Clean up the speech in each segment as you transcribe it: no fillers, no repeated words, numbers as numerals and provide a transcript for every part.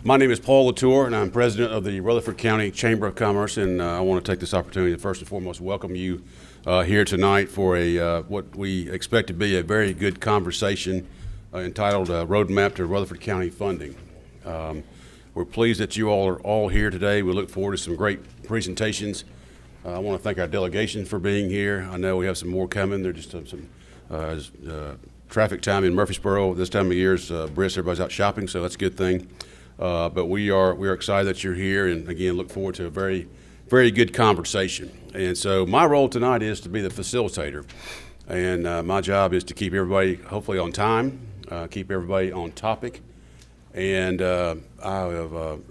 My name is Paul Latour, and I'm president of the Rutherford County Chamber of Commerce, and I want to take this opportunity to first and foremost welcome you here tonight for what we expect to be a very good conversation entitled Roadmap to Rutherford County Funding. We're pleased that you all are all here today. We look forward to some great presentations. I want to thank our delegation for being here. I know we have some more coming. There's just some traffic time in Murfreesboro this time of year is brisk. Everybody's out shopping, so that's a good thing. But we are excited that you're here, and again, look forward to a very, very good conversation. And so my role tonight is to be the facilitator, and my job is to keep everybody hopefully on time, keep everybody on topic, and I have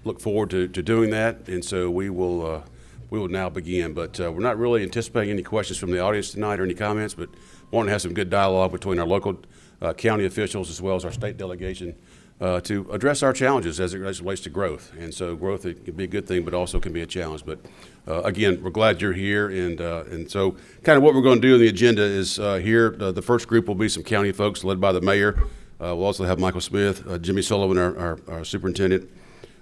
look forward to doing that. And so we will now begin. But we're not really anticipating any questions from the audience tonight or any comments, but want to have some good dialogue between our local county officials as well as our state delegation to address our challenges as it relates to growth. And so growth, it can be a good thing, but also can be a challenge. But again, we're glad you're here. And so kind of what we're going to do in the agenda is here, the first group will be some county folks led by the mayor. We'll also have Michael Smith, Jimmy Sullivan, our superintendent,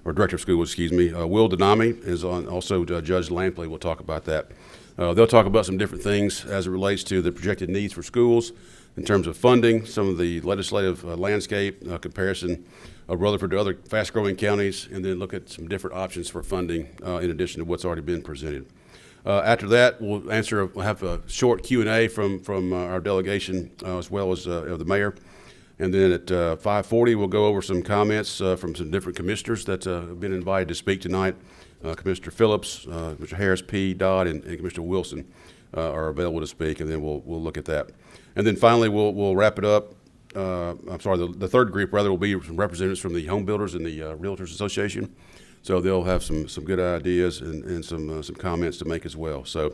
or director of schools, excuse me. Will Denami is on, also Judge Lampley will talk about that. They'll talk about some different things as it relates to the projected needs for schools in terms of funding, some of the legislative landscape, comparison of Rutherford to other fast-growing counties, and then look at some different options for funding in addition to what's already been presented. After that, we'll have a short Q&A from our delegation as well as the mayor. And then at 5:40, we'll go over some comments from some different commissioners that have been invited to speak tonight. Commissioner Phillips, Mr. Harris P. Dodd, and Commissioner Wilson are available to speak, and then we'll look at that. And then finally, we'll wrap it up. I'm sorry, the third group rather will be some representatives from the home builders and the Realtors Association. So they'll have some good ideas and some comments to make as well. So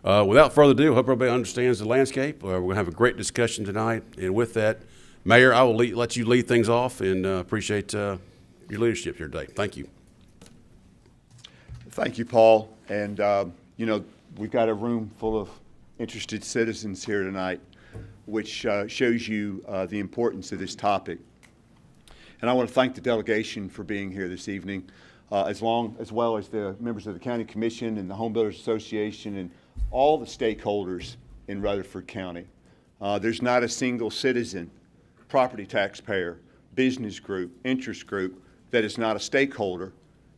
without further ado, I hope everybody understands the landscape. We're going to have a great discussion tonight. And with that, Mayor, I will let you lead things off, and appreciate your leadership here today. Thank you. Thank you, Paul. And, we've got a room full of interested citizens here tonight, which shows you the importance of this topic. And I want to thank the delegation for being here this evening, as well as the members of the County Commission and the Home Builders Association and all the stakeholders in Rutherford County. There's not a single citizen, property taxpayer, business group, interest group that is not a stakeholder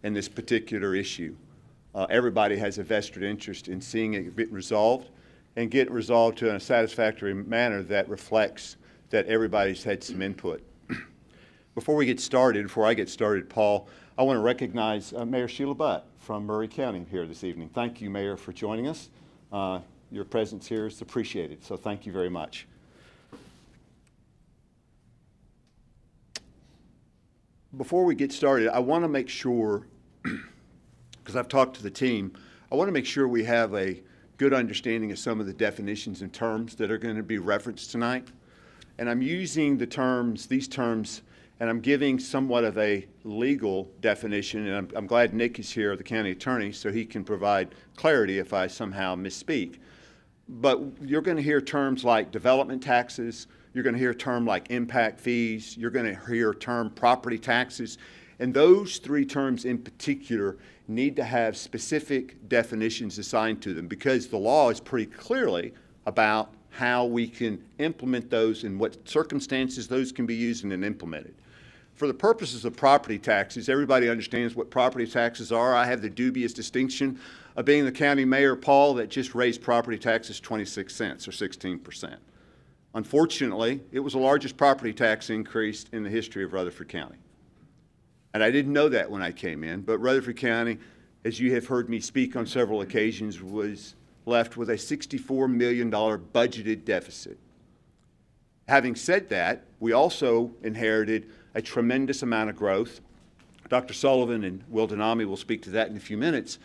in this particular issue. Everybody has a vested interest in seeing it get resolved and get resolved to in a satisfactory manner that reflects that everybody's had some input. Before I get started, Paul, I want to recognize Mayor Sheila Butt from Murray County here this evening. Thank you, Mayor, for joining us. Your presence here is appreciated, so thank you very much. Before we get started, I want to make sure, because I've talked to the team, I want to make sure we have a good understanding of some of the definitions and terms that are going to be referenced tonight. And I'm using these terms, and I'm giving somewhat of a legal definition, and I'm glad Nick is here, the county attorney, so he can provide clarity if I somehow misspeak. But you're going to hear terms like development taxes, you're going to hear a term like impact fees, you're going to hear a term property taxes, and those three terms in particular need to have specific definitions assigned to them because the law is pretty clearly about how we can implement those and what circumstances those can be used and implemented. For the purposes of property taxes, everybody understands what property taxes are. I have the dubious distinction of being the county mayor, Paul, that just raised property taxes 26 cents or 16%. Unfortunately, it was the largest property tax increase in the history of Rutherford County. And I didn't know that when I came in, but Rutherford County, as you have heard me speak on several occasions, was left with a $64 million budgeted deficit. Having said that, we also inherited a tremendous amount of growth. Dr. Sullivan and Will Denami will speak to that in a few minutes,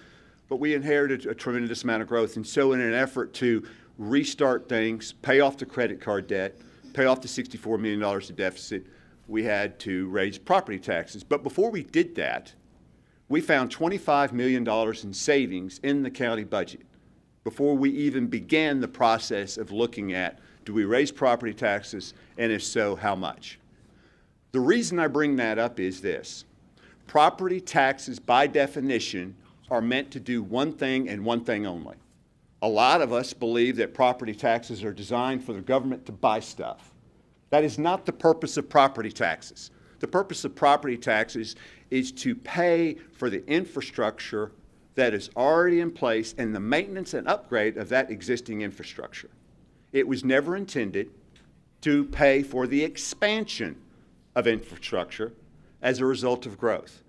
but we inherited a tremendous amount of growth. And so in an effort to restart things, pay off the credit card debt, pay off the $64 million of deficit, we had to raise property taxes. But before we did that, we found $25 million in savings in the county budget before we even began the process of looking at, do we raise property taxes, and if so, how much? The reason I bring that up is this. Property taxes, by definition, are meant to do one thing and one thing only. A lot of us believe that property taxes are designed for the government to buy stuff. That is not the purpose of property taxes. The purpose of property taxes is to pay for the infrastructure that is already in place and the maintenance and upgrade of that existing infrastructure. It was never intended to pay for the expansion of infrastructure as a result of growth.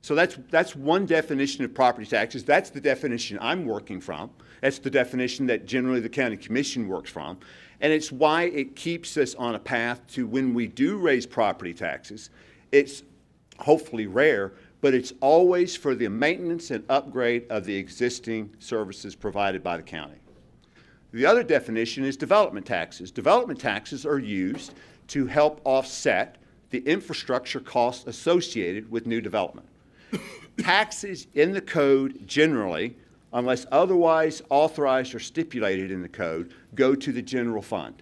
So that's one definition of property taxes. That's the definition I'm working from. That's the definition that generally the county commission works from. And it's why it keeps us on a path to when we do raise property taxes, it's hopefully rare, but it's always for the maintenance and upgrade of the existing services provided by the county. The other definition is development taxes. Development taxes are used to help offset the infrastructure costs associated with new development. Taxes in the code generally, unless otherwise authorized or stipulated in the code, go to the general fund,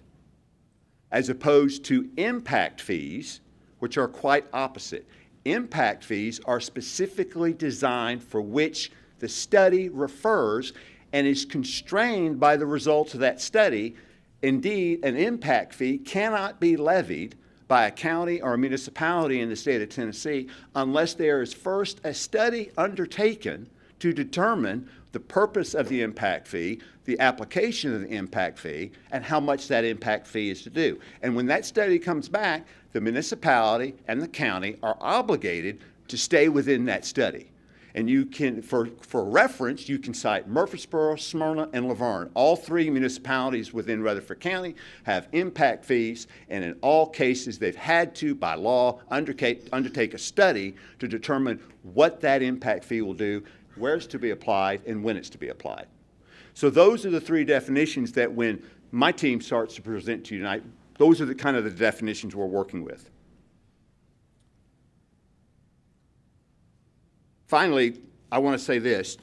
as opposed to impact fees, which are quite opposite. Impact fees are specifically designed for which the study refers and is constrained by the results of that study. Indeed, an impact fee cannot be levied by a county or a municipality in the state of Tennessee unless there is first a study undertaken to determine the purpose of the impact fee, the application of the impact fee, and how much that impact fee is to do. And when that study comes back, the municipality and the county are obligated to stay within that study. And you can, for reference, you can cite Murfreesboro, Smyrna, and Laverne. All three municipalities within Rutherford County have impact fees, and in all cases, they've had to, by law, undertake a study to determine what that impact fee will do, where it's to be applied, and when it's to be applied. So those are the three definitions that when my team starts to present to you tonight, those are the kind of the definitions we're working with. Finally, I want to say this.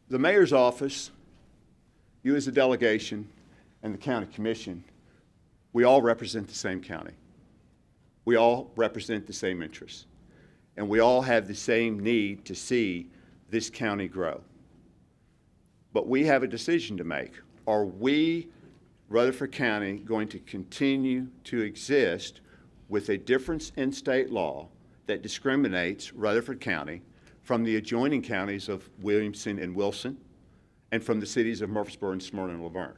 The mayor's office, you as a delegation, and the county commission, we all represent the same county. We all represent the same interests. And we all have the same need to see this county grow. But we have a decision to make. Are we, Rutherford County, going to continue to exist with a difference in state law that discriminates Rutherford County from the adjoining counties of Williamson and Wilson and from the cities of Murfreesboro and Smyrna and Laverne?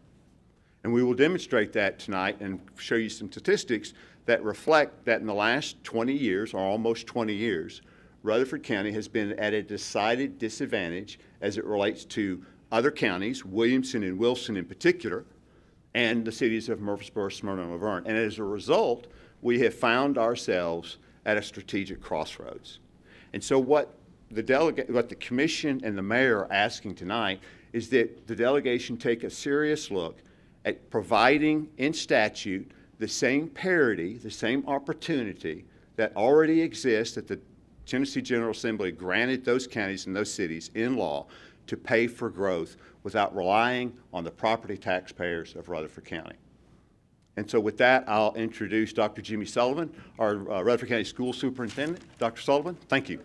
And we will demonstrate that tonight and show you some statistics that reflect that in the last 20 years, or almost 20 years, Rutherford County has been at a decided disadvantage as it relates to other counties, Williamson and Wilson in particular, and the cities of Murfreesboro, Smyrna, and Laverne. And as a result, we have found ourselves at a strategic crossroads. And so what the commission and the mayor are asking tonight is that the delegation take a serious look at providing in statute the same parity, the same opportunity that already exists that the Tennessee General Assembly granted those counties and those cities in law to pay for growth without relying on the property taxpayers of Rutherford County. And so with that, I'll introduce Dr. Jimmy Sullivan, our Rutherford County School Superintendent. Dr. Sullivan, thank you.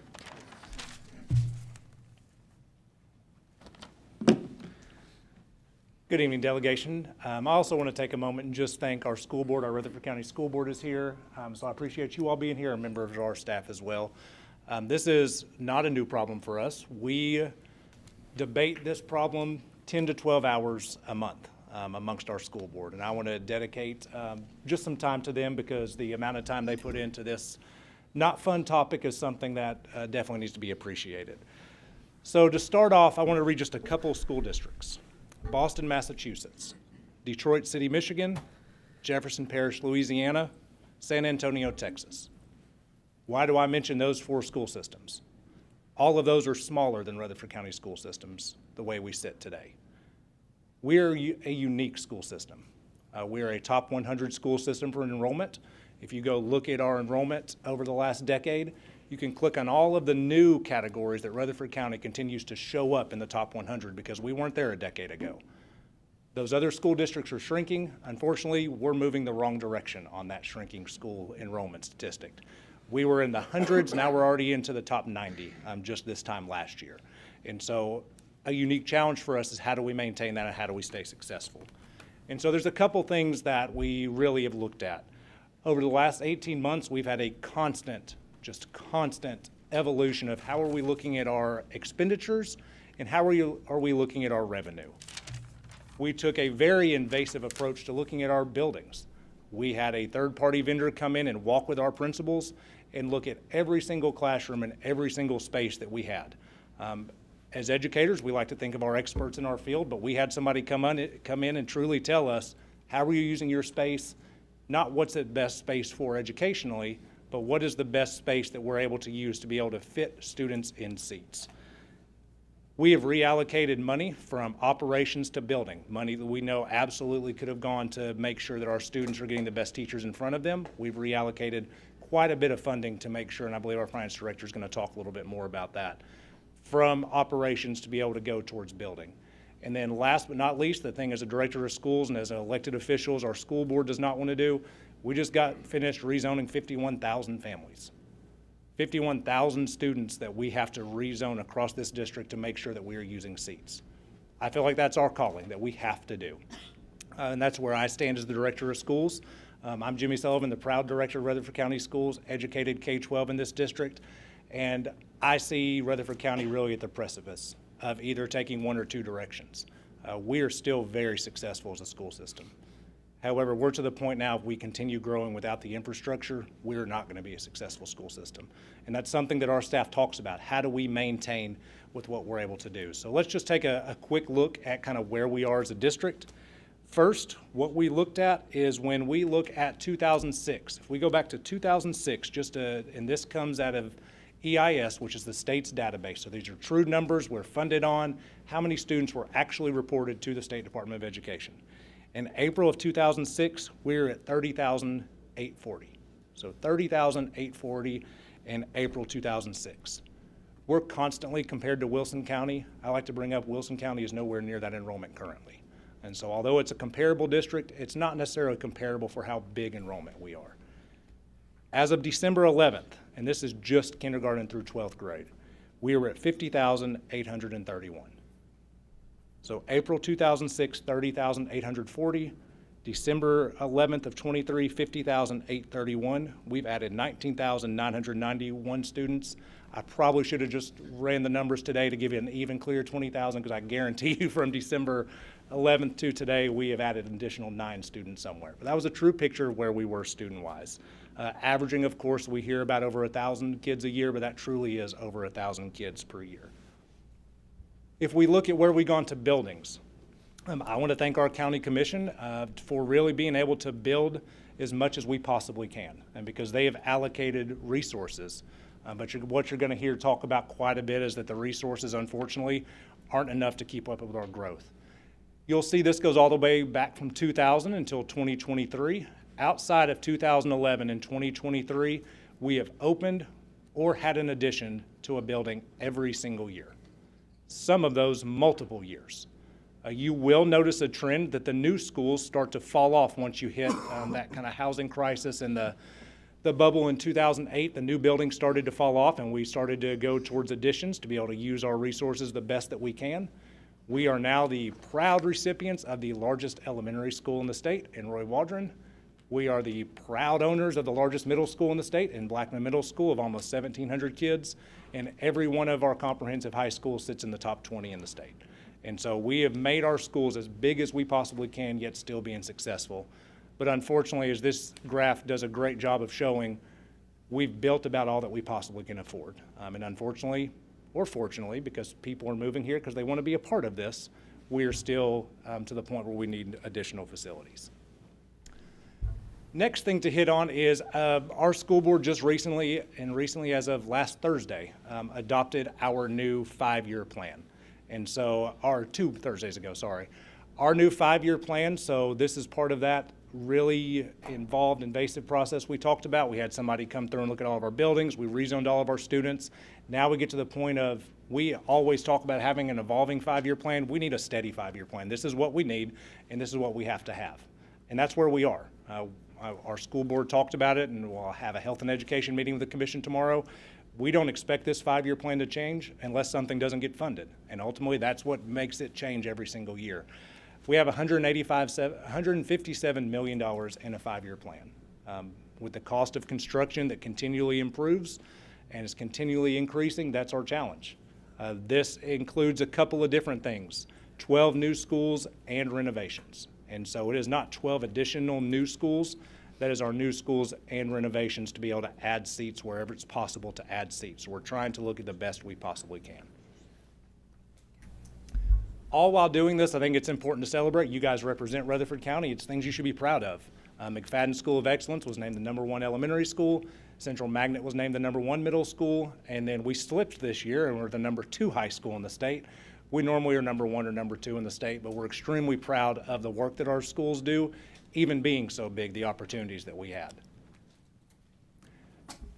Good evening, delegation. I also want to take a moment and just thank our school board. Our Rutherford County School Board is here, so I appreciate you all being here and members of our staff as well. This is not a new problem for us. We debate this problem 10 to 12 hours a month amongst our school board, and I want to dedicate just some time to them because the amount of time they put into this not fun topic is something that definitely needs to be appreciated. So to start off, I want to read just a couple school districts. Boston, Massachusetts, Detroit City, Michigan, Jefferson Parish, Louisiana, San Antonio, Texas. Why do I mention those four school systems? All of those are smaller than Rutherford County school systems the way we sit today. We are a unique school system. We are a top 100 school system for enrollment. If you go look at our enrollment over the last decade, you can click on all of the new categories that Rutherford County continues to show up in the top 100 because we weren't there a decade ago. Those other school districts are shrinking. Unfortunately, we're moving the wrong direction on that shrinking school enrollment statistic. We were in the hundreds, now we're already into the top 90 just this time last year. And so a unique challenge for us is how do we maintain that and how do we stay successful? And so there's a couple things that we really have looked at. Over the last 18 months, we've had a constant evolution of how are we looking at our expenditures and how are we looking at our revenue. We took a very invasive approach to looking at our buildings. We had a third-party vendor come in and walk with our principals and look at every single classroom and every single space that we had. As educators, we like to think of our experts in our field, but we had somebody come in and truly tell us, how are you using your space? Not what's the best space for educationally, but what is the best space that we're able to use to be able to fit students in seats. We have reallocated money from operations to building, money that we know absolutely could have gone to make sure that our students are getting the best teachers in front of them. We've reallocated quite a bit of funding to make sure, and I believe our finance director is going to talk a little bit more about that, from operations to be able to go towards building. And then last but not least, the thing as a director of schools and as elected officials, our school board does not want to do, we just got finished rezoning 51,000 families. 51,000 students that we have to rezone across this district to make sure that we are using seats. I feel like that's our calling, that we have to do. And that's where I stand as the director of schools. I'm Jimmy Sullivan, the proud director of Rutherford County Schools, educated K-12 in this district. And I see Rutherford County really at the precipice of either taking one or two directions. We are still very successful as a school system. However, we're to the point now, if we continue growing without the infrastructure, we're not going to be a successful school system. And that's something that our staff talks about. How do we maintain with what we're able to do? So let's just take a quick look at kind of where we are as a district. First, what we looked at is when we look at 2006. If we go back to 2006, and this comes out of EIS, which is the state's database. So these are true numbers we're funded on, how many students were actually reported to the State Department of Education. In April of 2006, we were at 30,840. So 30,840 in April 2006. We're constantly compared to Wilson County. I like to bring up Wilson County is nowhere near that enrollment currently. And so although it's a comparable district, it's not necessarily comparable for how big enrollment we are. As of December 11th, and this is just kindergarten through 12th grade, we were at 50,831. So April 2006, 30,840. December 11th of 23, 50,831. We've added 19,991 students. I probably should have just ran the numbers today to give you an even clear 20,000, because I guarantee you from December 11th to today, we have added an additional 9 students somewhere. But that was a true picture of where we were student-wise. Averaging, of course, we hear about over 1,000 kids a year, but that truly is over 1,000 kids per year. If we look at where we've gone to buildings, I want to thank our county commission for really being able to build as much as we possibly can, and because they have allocated resources. But what you're going to hear talk about quite a bit is that the resources, unfortunately, aren't enough to keep up with our growth. You'll see this goes all the way back from 2000 until 2023. Outside of 2011 and 2023, we have opened or had an addition to a building every single year. Some of those multiple years. You will notice a trend that the new schools start to fall off once you hit that kind of housing crisis and the bubble in 2008. The new buildings started to fall off, and we started to go towards additions to be able to use our resources the best that we can. We are now the proud recipients of the largest elementary school in the state in Roy Waldron. We are the proud owners of the largest middle school in the state in Blackman Middle School of almost 1,700 kids. And every one of our comprehensive high schools sits in the top 20 in the state. And so we have made our schools as big as we possibly can, yet still being successful. But unfortunately, as this graph does a great job of showing, we've built about all that we possibly can afford. And unfortunately, or fortunately, because people are moving here because they want to be a part of this, we are still to the point where we need additional facilities. Next thing to hit on is our school board just recently as of last Thursday, adopted our new 5-year plan. And so, 2 Thursdays ago, sorry. Our new 5-year plan, so this is part of that really involved, invasive process we talked about. We had somebody come through and look at all of our buildings. We rezoned all of our students. Now we get to the point of, we always talk about having an evolving 5-year plan. We need a steady 5-year plan. This is what we need, and this is what we have to have. And that's where we are. Our school board talked about it, and we'll have a health and education meeting with the commission tomorrow. We don't expect this 5-year plan to change unless something doesn't get funded. And ultimately, that's what makes it change every single year. We have $157 million in a 5-year plan. With the cost of construction that continually improves and is continually increasing, that's our challenge. This includes a couple of different things, 12 new schools and renovations. And so it is not 12 additional new schools. That is our new schools and renovations to be able to add seats wherever it's possible to add seats. So we're trying to look at the best we possibly can. All while doing this, I think it's important to celebrate. You guys represent Rutherford County. It's things you should be proud of. McFadden School of Excellence was named the #1 elementary school. Central Magnet was named the #1 middle school. And then we slipped this year and we're the #2 high school in the state. We normally are #1 or #2 in the state, but we're extremely proud of the work that our schools do, even being so big, the opportunities that we had.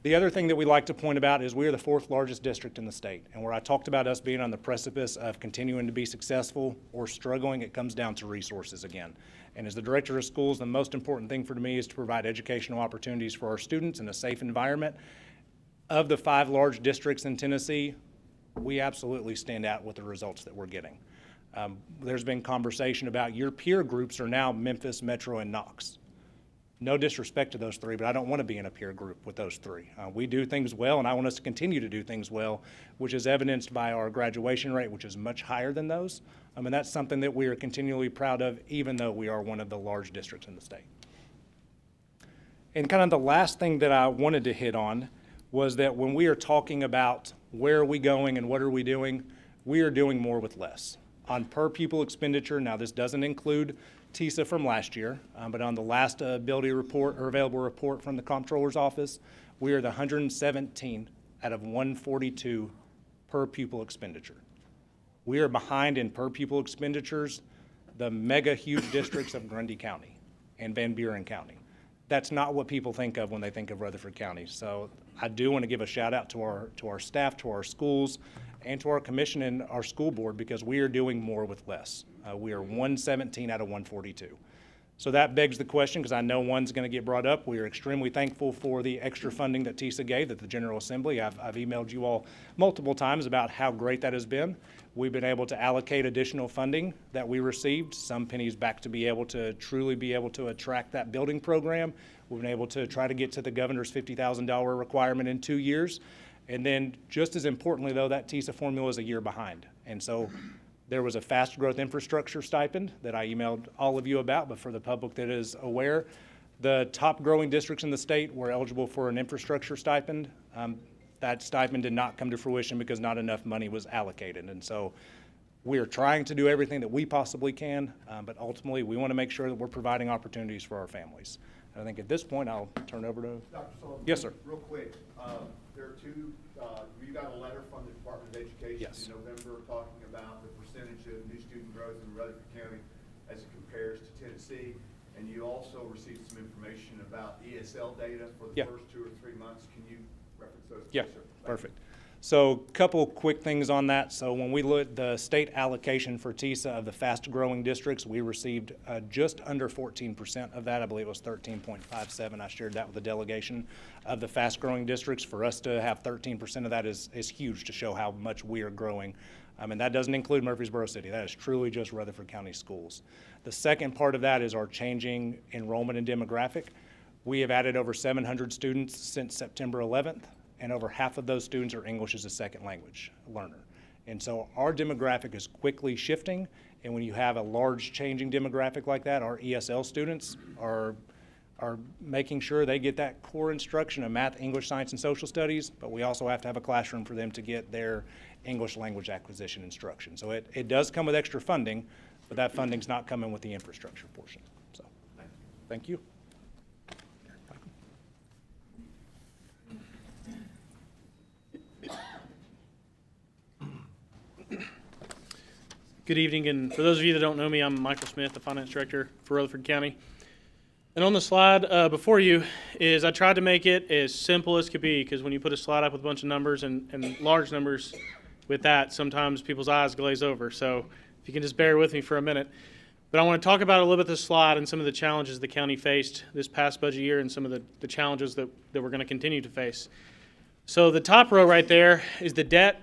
The other thing that we like to point about is we are the 4th largest district in the state. And where I talked about us being on the precipice of continuing to be successful or struggling, it comes down to resources again. And as the director of schools, the most important thing for me is to provide educational opportunities for our students in a safe environment. Of the 5 large districts in Tennessee, we absolutely stand out with the results that we're getting. There's been conversation about your peer groups are now Memphis, Metro, and Knox. No disrespect to those 3, but I don't want to be in a peer group with those 3. We do things well, and I want us to continue to do things well, which is evidenced by our graduation rate, which is much higher than those. And that's something that we are continually proud of, even though we are one of the large districts in the state. And kind of the last thing that I wanted to hit on was that when we are talking about where are we going and what are we doing, we are doing more with less. On per pupil expenditure, now this doesn't include TISA from last year, but on the last ability report or available report from the comptroller's office, we are the 117 out of 142 per pupil expenditure. We are behind in per pupil expenditures the mega huge districts of Grundy County and Van Buren County. That's not what people think of when they think of Rutherford County. So I do want to give a shout out to our staff, to our schools, and to our commission and our school board, because we are doing more with less. We are 117 out of 142. So that begs the question, because I know one's going to get brought up. We are extremely thankful for the extra funding that TISA gave at the General Assembly. I've emailed you all multiple times about how great that has been. We've been able to allocate additional funding that we received, some pennies back to be able to truly be able to attract that building program. We've been able to try to get to the governor's $50,000 requirement in 2 years. And then just as importantly, though, that TISA formula is a year behind. And so there was a fast growth infrastructure stipend that I emailed all of you about, but for the public that is aware, the top growing districts in the state were eligible for an infrastructure stipend. That stipend did not come to fruition because not enough money was allocated. And so we are trying to do everything that we possibly can, but ultimately we want to make sure that we're providing opportunities for our families. And I think at this point, I'll turn over to Dr. Sullivan. Yes, sir. Real quick, there are 2, you got a letter from the Department of Education Yes. in November talking about the percentage of new student growth in Rutherford County as it compares to Tennessee. And you also received some information about ESL data for the Yeah. first 2 or 3 months. Can you reference those? Yeah, please, sir? Thank you. perfect. So a couple quick things on that. So when we look at the state allocation for TISA of the fast-growing districts, we received just under 14% of that. I believe it was 13.57. I shared that with the delegation of the fast-growing districts. For us to have 13% of that is huge to show how much we are growing. And that doesn't include Murfreesboro City. That is truly just Rutherford County schools. The second part of that is our changing enrollment and demographic. We have added over 700 students since September 11th. And over half of those students are English as a second language learner. And so our demographic is quickly shifting, and when you have a large changing demographic like that, our ESL students are making sure they get that core instruction of math, English, science, and social studies, but we also have to have a classroom for them to get their English language acquisition instruction. So it does come with extra funding, but that funding's not coming with the infrastructure portion. So, thank you. Good evening, and for those of you that don't know me, I'm Michael Smith, the Finance Director for Rutherford County. And on the slide before you is I tried to make it as simple as could be, because when you put a slide up with a bunch of numbers and large numbers with that, sometimes people's eyes glaze over. So if you can just bear with me for a minute. But I want to talk about a little bit the slide and some of the challenges the county faced this past budget year and some of the challenges that we're going to continue to face. So the top row right there is the debt,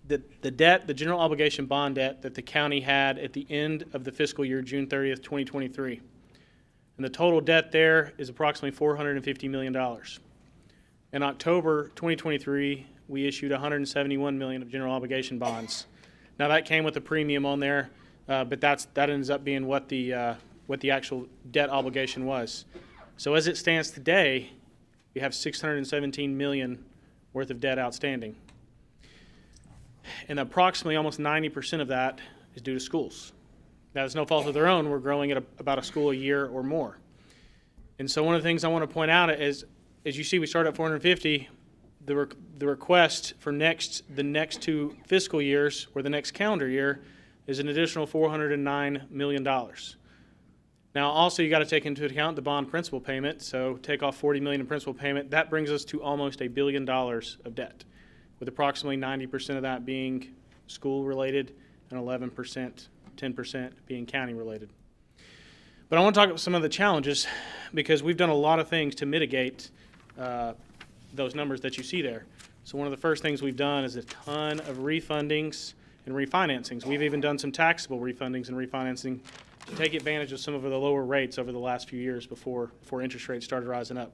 the general obligation bond debt that the county had at the end of the fiscal year, June 30th, 2023. And the total debt there is approximately $450 million. In October 2023, we issued $171 million of general obligation bonds. Now that came with a premium on there, but that ends up being what the actual debt obligation was. So as it stands today, we have $617 million worth of debt outstanding. And approximately almost 90% of that is due to schools. Now, it's no fault of their own. We're growing at about a school a year or more. And so one of the things I want to point out is, as you see, we start at 450. The request for the next 2 fiscal years or the next calendar year is an additional $409 million. Now, also, you got to take into account the bond principal payment. So take off $40 million in principal payment. That brings us to almost $1 billion of debt, with approximately 90% of that being school-related and 11%, 10% being county-related. But I want to talk about some of the challenges because we've done a lot of things to mitigate those numbers that you see there. So one of the first things we've done is a ton of refundings and refinancings. We've even done some taxable refundings and refinancing to take advantage of some of the lower rates over the last few years before interest rates started rising up.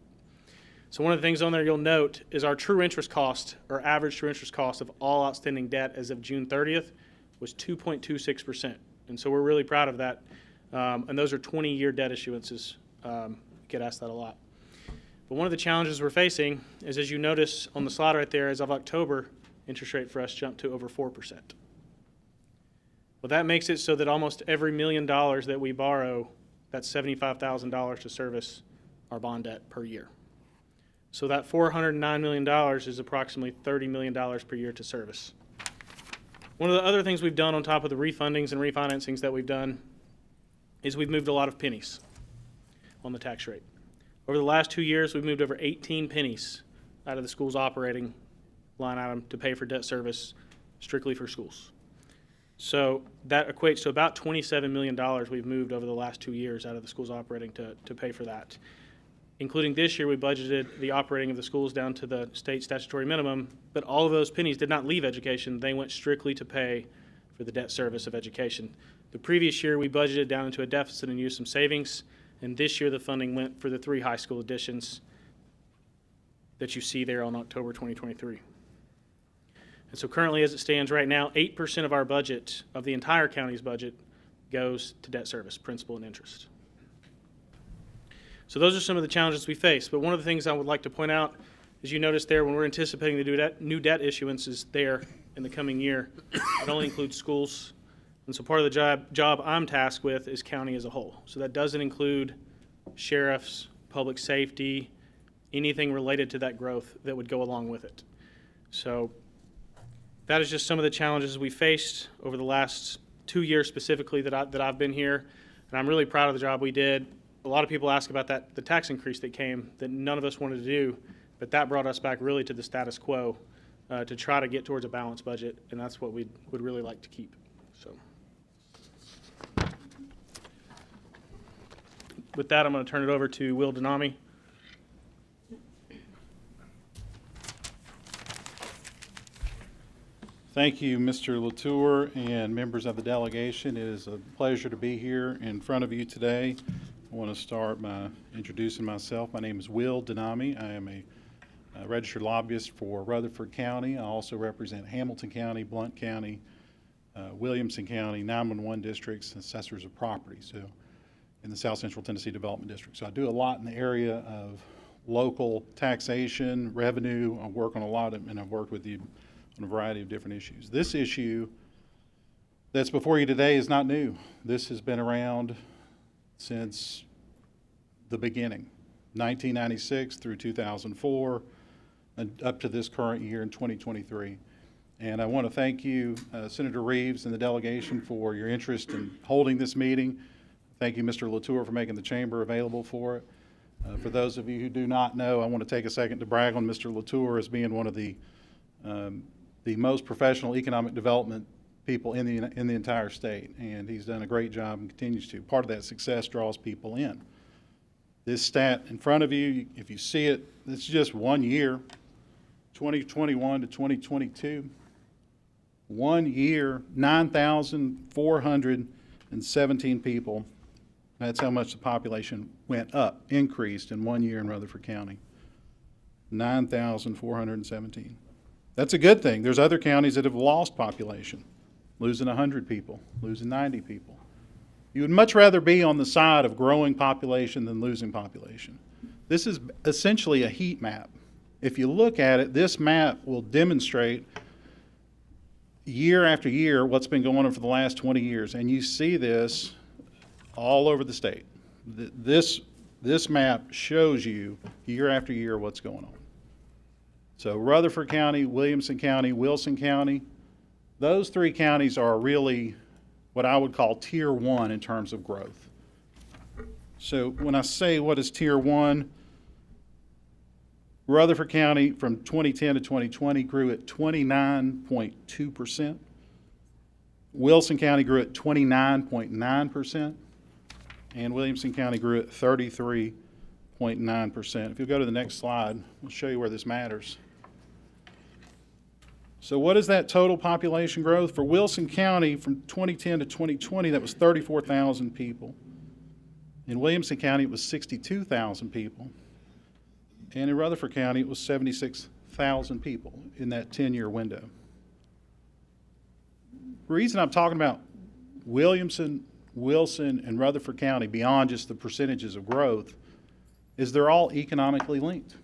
So one of the things on there you'll note is our true interest cost, or average true interest cost of all outstanding debt as of June 30th was 2.26%. And so we're really proud of that. And those are 20-year debt issuances. Get asked that a lot. But one of the challenges we're facing is, as you notice on the slide right there, as of October, interest rate for us jumped to over 4%. Well, that makes it so that almost every $1 million that we borrow, that's $75,000 to service our bond debt per year. So that $409 million is approximately $30 million per year to service. One of the other things we've done on top of the refundings and refinancings that we've done is we've moved a lot of pennies on the tax rate. Over the last 2 years, we've moved over 18 pennies out of the school's operating line item to pay for debt service strictly for schools. So that equates to about $27 million we've moved over the last 2 years out of the school's operating to pay for that. Including this year, we budgeted the operating of the schools down to the state statutory minimum, but all of those pennies did not leave education. They went strictly to pay for the debt service of education. The previous year, we budgeted down into a deficit and used some savings, and this year the funding went for the 3 high school additions that you see there on October 2023. And so currently, as it stands right now, 8% of our budget, of the entire county's budget, goes to debt service, principal and interest. So those are some of the challenges we face. But one of the things I would like to point out, as you notice there, when we're anticipating the new debt issuances there in the coming year, it only includes schools. And so part of the job I'm tasked with is county as a whole. So that doesn't include sheriffs, public safety, anything related to that growth that would go along with it. So that is just some of the challenges we faced over the last 2 years specifically that I've been here. And I'm really proud of the job we did. A lot of people ask about the tax increase that came that none of us wanted to do, but that brought us back really to the status quo to try to get towards a balanced budget, and that's what we would really like to keep. So, with that, I'm going to turn it over to Will Denami. Thank you, Mr. Latour and members of the delegation. It is a pleasure to be here in front of you today. I want to start by introducing myself. My name is Will Denami. I am a registered lobbyist for Rutherford County. I also represent Hamilton County, Blount County, Williamson County, 911 districts, and assessors of property, so in the South Central Tennessee Development District. So I do a lot in the area of local taxation, revenue. I work on a lot of, and I've worked with you on a variety of different issues. This issue that's before you today is not new. This has been around since the beginning, 1996 through 2004, and up to this current year in 2023. And I want to thank you, Senator Reeves and the delegation, for your interest in holding this meeting. Thank you, Mr. Latour, for making the chamber available for it. For those of you who do not know, I want to take a second to brag on Mr. Latour as being one of the most professional economic development people in the entire state, and he's done a great job and continues to. Part of that success draws people in. This stat in front of you, if you see it, it's just 1 year, 2021 to 2022. 1 year, 9,417 people. That's how much the population went up, increased in 1 year in Rutherford County. 9,417. That's a good thing. There's other counties that have lost population, losing 100 people, losing 90 people. You would much rather be on the side of growing population than losing population. This is essentially a heat map. If you look at it, this map will demonstrate year after year what's been going on for the last 20 years. And you see this all over the state. This map shows you year after year what's going on. So Rutherford County, Williamson County, Wilson County, those three counties are really what I would call tier one in terms of growth. So when I say what is tier one, Rutherford County from 2010 to 2020 grew at 29.2%. Wilson County grew at 29.9%. And Williamson County grew at 33.9%. If you'll go to the next slide, we'll show you where this matters. So what is that total population growth? For Wilson County from 2010 to 2020, that was 34,000 people. In Williamson County, it was 62,000 people. And in Rutherford County, it was 76,000 people in that 10-year window. The reason I'm talking about Williamson, Wilson, and Rutherford County beyond just the percentages of growth is they're all economically linked.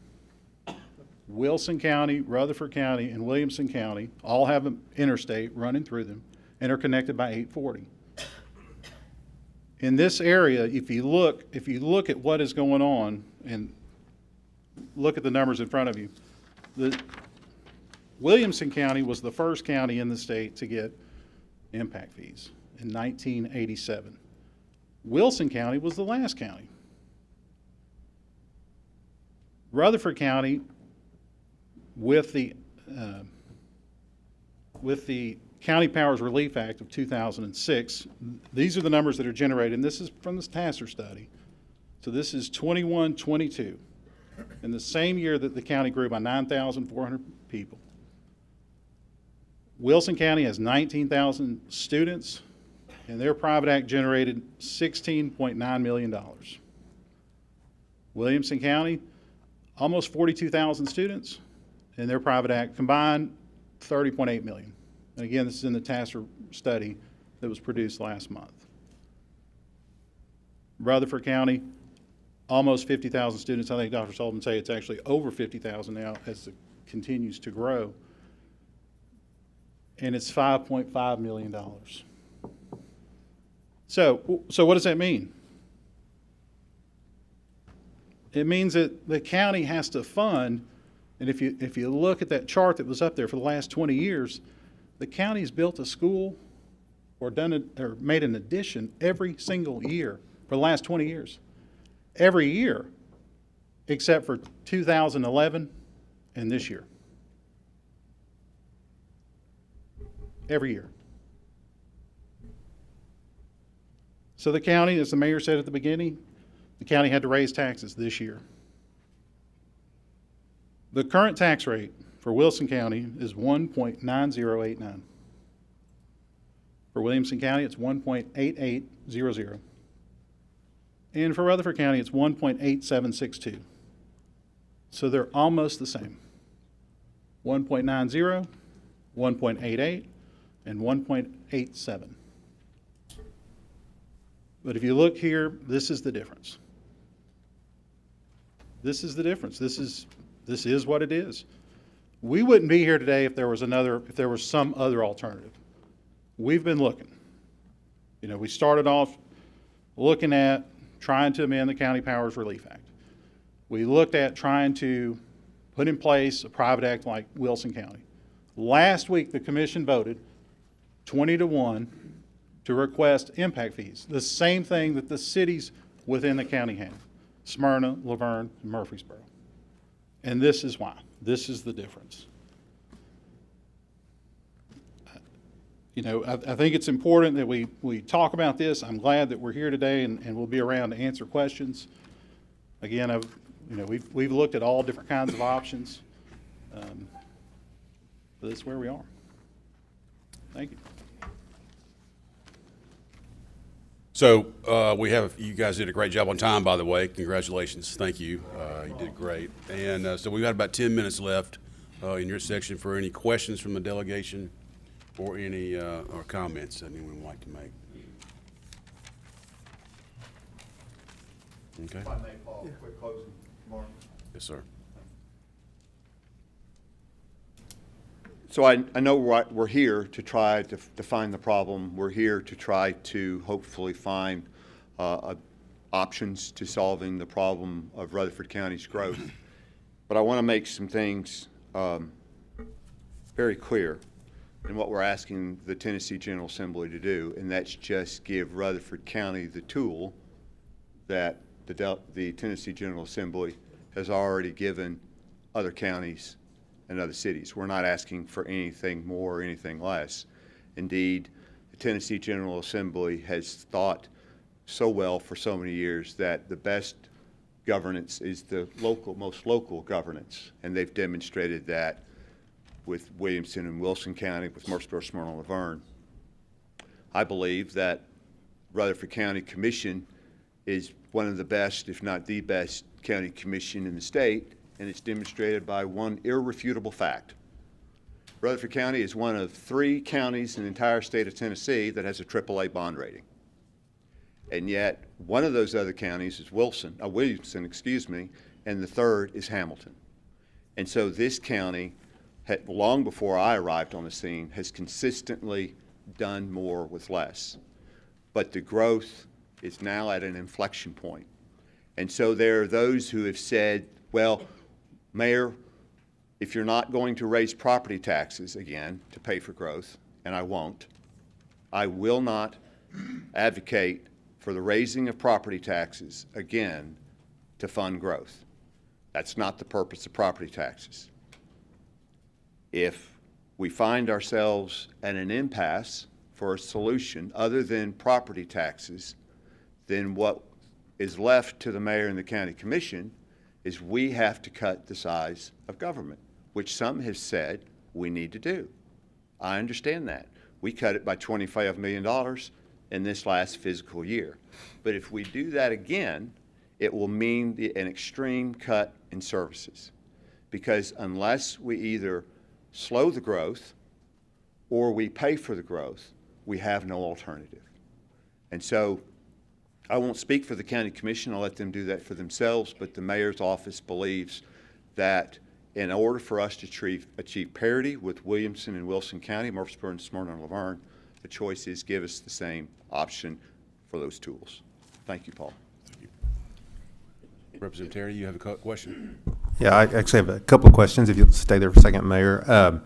Wilson County, Rutherford County, and Williamson County all have an interstate running through them and are connected by 840. In this area, if you look at what is going on and look at the numbers in front of you, Williamson County was the first county in the state to get impact fees in 1987. Wilson County was the last county. Rutherford County, with the County Powers Relief Act of 2006, these are the numbers that are generated, and this is from this TASER study. So this is 21-22. In the same year that the county grew by 9,400 people. Wilson County has 19,000 students, and their private act generated $16.9 million. Williamson County, almost 42,000 students, and their private act combined $30.8 million. And again, this is in the TASER study that was produced last month. Rutherford County, almost 50,000 students. I think Dr. Sullivan say it's actually over 50,000 now as it continues to grow. And it's $5.5 million. So what does that mean? It means that the county has to fund, and if you look at that chart that was up there for the last 20 years, the county's built a school or made an addition every single year for the last 20 years. Every year, except for 2011 and this year. Every year. So the county, as the mayor said at the beginning, the county had to raise taxes this year. The current tax rate for Wilson County is 1.9089. For Williamson County, it's 1.8800. And for Rutherford County, it's 1.8762. So they're almost the same. 1.90, 1.88, and 1.87. But if you look here, this is the difference. This is the difference. This is what it is. We wouldn't be here today if there was some other alternative. We've been looking. You know, we started off looking at trying to amend the County Powers Relief Act. We looked at trying to put in place a private act like Wilson County. Last week, the commission voted 20-1 to request impact fees, the same thing that the cities within the county have, Smyrna, Laverne, and Murfreesboro. And this is why. This is the difference. you know, I think it's important that we talk about this. I'm glad that we're here today and we'll be around to answer questions. Again, we've looked at all different kinds of options. But that's where we are. Thank you. So you guys did a great job on time, by the way. Congratulations. Thank you. You did great. And so we've got about 10 minutes left in your section for any questions from the delegation or any or comments that anyone would like to make. Okay. If I may, Paul, quick closing remark. Yes, sir. So I know we're here to try to define the problem. We're here to try to hopefully find options to solving the problem of Rutherford County's growth. But I want to make some things very clear in what we're asking the Tennessee General Assembly to do, and that's just give Rutherford County the tool that the Tennessee General Assembly has already given other counties and other cities. We're not asking for anything more or anything less. Indeed, the Tennessee General Assembly has thought so well for so many years that the best governance is the most local governance, and they've demonstrated that with Williamson and Wilson County, with Murfreesboro, Smyrna, and Laverne. I believe that Rutherford County Commission is one of the best, if not the best, county commission in the state, and it's demonstrated by one irrefutable fact. Rutherford County is one of 3 counties in the entire state of Tennessee that has a AAA bond rating. And yet, one of those other counties is Williamson, and the third is Hamilton. And so this county, long before I arrived on the scene, has consistently done more with less. But the growth is now at an inflection point. And so there are those who have said, well, Mayor, if you're not going to raise property taxes again to pay for growth, and I won't, I will not advocate for the raising of property taxes again to fund growth. That's not the purpose of property taxes. If we find ourselves at an impasse for a solution other than property taxes, then what is left to the mayor and the county commission is we have to cut the size of government, which some have said we need to do. I understand that. We cut it by $25 million in this last fiscal year. But if we do that again, it will mean an extreme cut in services. Because unless we either slow the growth or we pay for the growth, we have no alternative. And so I won't speak for the county commission. I'll let them do that for themselves. But the mayor's office believes that in order for us to achieve parity with Williamson and Wilson County, Murfreesboro, and Smyrna, and Laverne, the choice is give us the same option for those tools. Thank you, Paul. Thank you. Representative Terry, you have a question? Yeah, I actually have a couple of questions, if you'll stay there for a second, Mayor.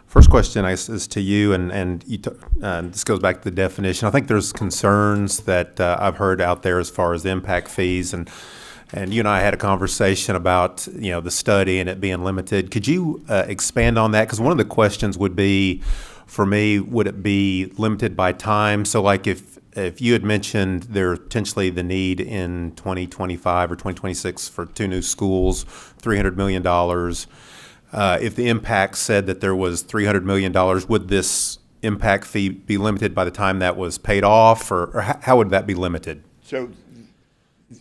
First question is to you, and this goes back to the definition. I think there's concerns that I've heard out there as far as the impact fees, and you and I had a conversation about the study and it being limited. Could you expand on that? Because one of the questions would be, for me, would it be limited by time? So, like if you had mentioned there potentially the need in 2025 or 2026 for 2 new schools, $300 million. If the impact said that there was $300 million, would this impact fee be limited by the time that was paid off, or how would that be limited? So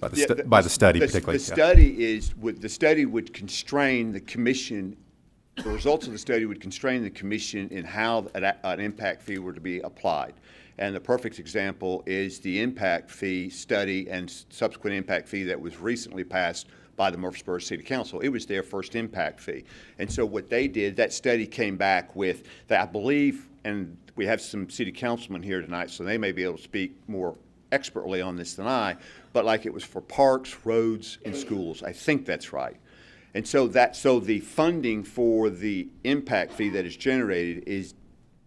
By the study, particularly. The study would constrain the commission. The results of the study would constrain the commission in how an impact fee were to be applied. And the perfect example is the impact fee study and subsequent impact fee that was recently passed by the Murfreesboro City Council. It was their first impact fee. And so what they did, that study came back with, that I believe, and we have some city councilmen here tonight, so they may be able to speak more expertly on this than I, but like it was for parks, roads, and schools. I think that's right. And so the funding for the impact fee that is generated is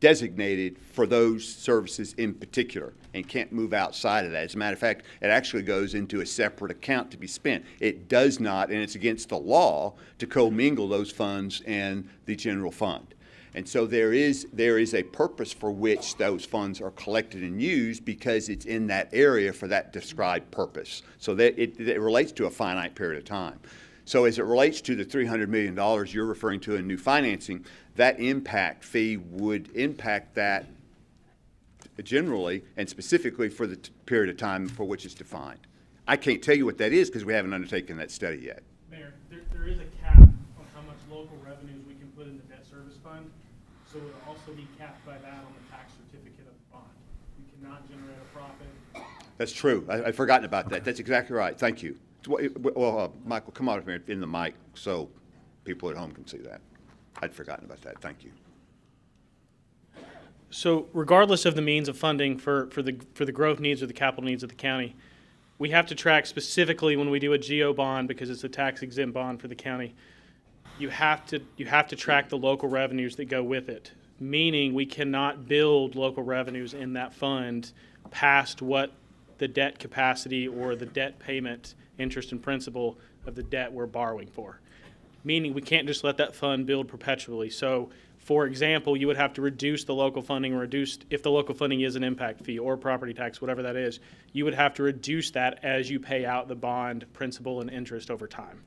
designated for those services in particular and can't move outside of that. As a matter of fact, it actually goes into a separate account to be spent. It does not, and it's against the law, to commingle those funds and the general fund. And so there is a purpose for which those funds are collected and used because it's in that area for that described purpose. So that it relates to a finite period of time. So as it relates to the $300 million you're referring to in new financing, that impact fee would impact that generally and specifically for the period of time for which it's defined. I can't tell you what that is because we haven't undertaken that study yet. Mayor, there is a cap on how much local revenues we can put in the debt service fund, so it will also be capped by that on the tax certificate of the bond. You cannot generate a profit. That's true. I'd forgotten about that. That's exactly right. Thank you. Well, Michael, come on up here in the mic so people at home can see that. I'd forgotten about that. Thank you. So regardless of the means of funding for the growth needs or the capital needs of the county, we have to track specifically when we do a GO bond, because it's a tax exempt bond for the county, you have to track the local revenues that go with it. Meaning we cannot build local revenues in that fund past what the debt capacity or the debt payment interest and principal of the debt we're borrowing for. Meaning we can't just let that fund build perpetually. So, for example, you would have to reduce the local funding, if the local funding is an impact fee or property tax, whatever that is, you would have to reduce that as you pay out the bond principal and interest over time.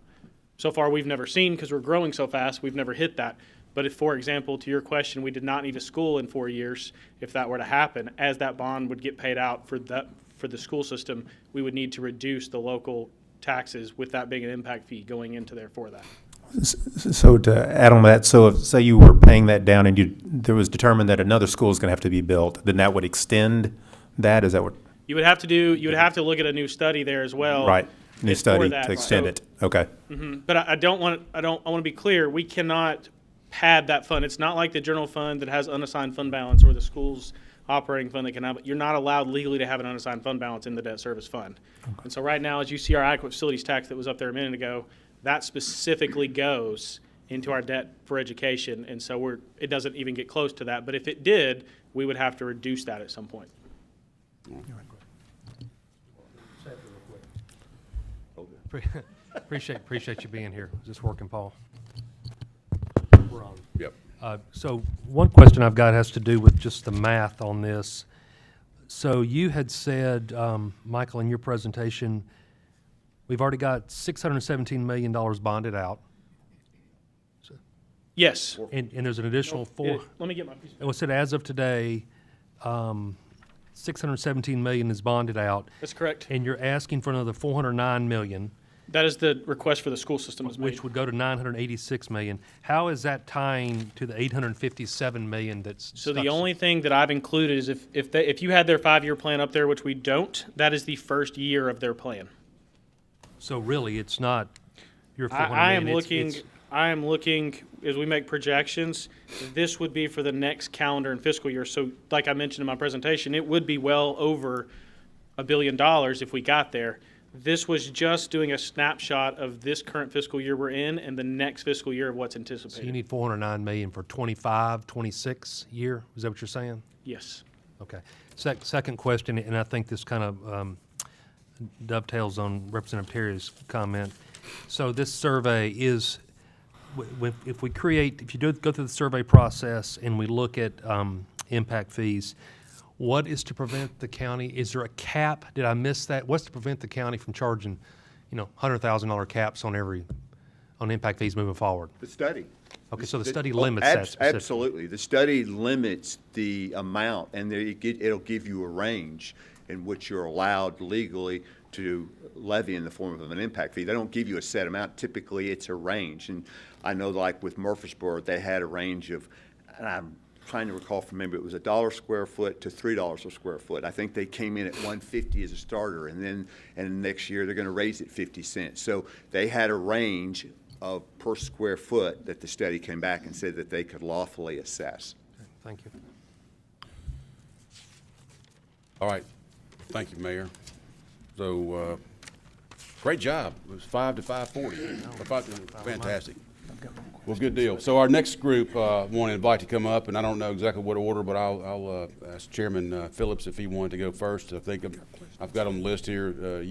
So far, we've never seen, because we're growing so fast, we've never hit that. But if, for example, to your question, we did not need a school in 4 years, if that were to happen, as that bond would get paid out for the school system, we would need to reduce the local taxes with that being an impact fee going into there for that. So to add on that, so if, say you were paying that down and there was determined that another school is going to have to be built, then that would extend that? Is that what? You would have to look at a new study there as well. Right, new study that. to extend it. Okay. But I want to be clear, we cannot pad that fund. It's not like the general fund that has unassigned fund balance or the school's operating fund that can have, you're not allowed legally to have an unassigned fund balance in the debt service fund. Okay. And so right now, as you see our adequate facilities tax that was up there a minute ago, that specifically goes into our debt for education, and so it doesn't even get close to that. But if it did, we would have to reduce that at some point. Appreciate you being here. Is this working, Paul? We're on. Yep. So one question I've got has to do with just the math on this. So you had said, Michael, in your presentation, we've already got $617 million bonded out. Yes. And there's an additional Let me get my piece of paper. It was said as of today, $617 million is bonded out. That's correct. And you're asking for another $409 million. That is the request for the school system. Which would go to $986 million. How is that tying to the $857 million that's So stuck? the only thing that I've included is if you had their 5-year plan up there, which we don't, that is the first year of their plan. So really, it's not your $400 million. I am looking, as we make projections, this would be for the next calendar and fiscal year. So like I mentioned in my presentation, it would be well over $1 billion if we got there. This was just doing a snapshot of this current fiscal year we're in and the next fiscal year of what's anticipated. So you need $409 million for 25, 26 year? Is that what you're saying? Yes. Okay. Second question, and I think this kind of dovetails on Representative Terry's comment. So this survey is, if you do go through the survey process and we look at impact fees, what is to prevent the county? Is there a cap? Did I miss that? What's to prevent the county from charging, $100,000 caps on impact fees moving forward? The study. Okay, so the study limits that specifically. Absolutely. The study limits the amount, and it'll give you a range in which you're allowed legally to levy in the form of an impact fee. They don't give you a set amount. Typically, it's a range. And I know, like with Murfreesboro, they had a range of, and I'm trying to recall from memory, it was $1 square foot to $3 a square foot. I think they came in at $1.50 as a starter, and next year they're going to raise it 50 cents. So they had a range of per square foot that the study came back and said that they could lawfully assess. Okay, thank you. All right. Thank you, Mayor. So, great job. It was 5 to 5:40. Fantastic. Well, good deal. So our next group, want to invite to come up, and I don't know exactly what order, but I'll ask Chairman Phillips if he wanted to go first. I think I've got on the list here,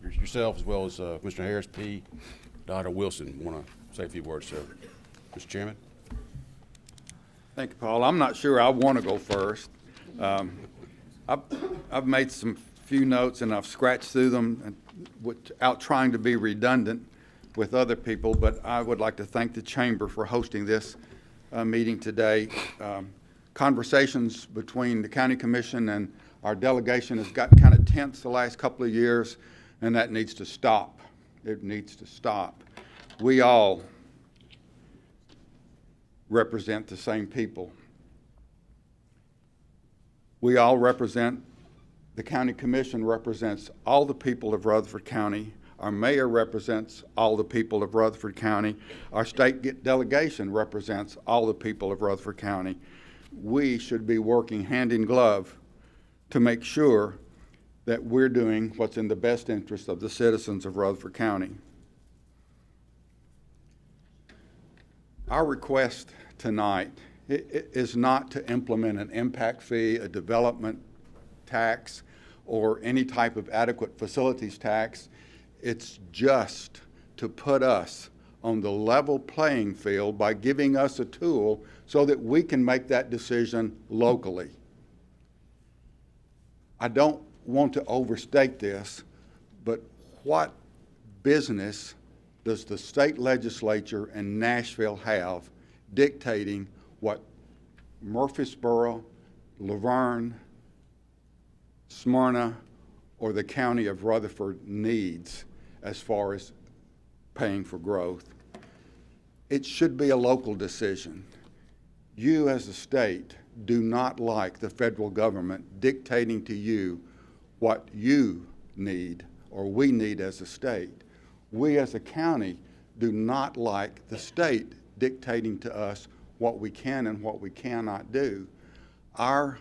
yourself as well as Mr. Harris P. Dr. Wilson. Want to say a few words, sir? Mr. Chairman? Thank you, Paul. I'm not sure I want to go first. I've made some few notes and I've scratched through them without trying to be redundant with other people, but I would like to thank the Chamber for hosting this meeting today. Conversations between the County Commission and our delegation has got kind of tense the last couple of years, and that needs to stop. It needs to stop. We all represent the same people. We all represent, the County Commission represents all the people of Rutherford County. Our mayor represents all the people of Rutherford County. Our state delegation represents all the people of Rutherford County. We should be working hand in glove to make sure that we're doing what's in the best interest of the citizens of Rutherford County. Our request tonight is not to implement an impact fee, a development tax, or any type of adequate facilities tax. It's just to put us on the level playing field by giving us a tool so that we can make that decision locally. I don't want to overstate this, but what business does the state legislature in Nashville have dictating what Murfreesboro, Laverne, Smyrna, or the county of Rutherford needs as far as paying for growth? It should be a local decision. You as a state do not like the federal government dictating to you what you need or we need as a state. We as a county do not like the state dictating to us what we can and what we cannot do. Our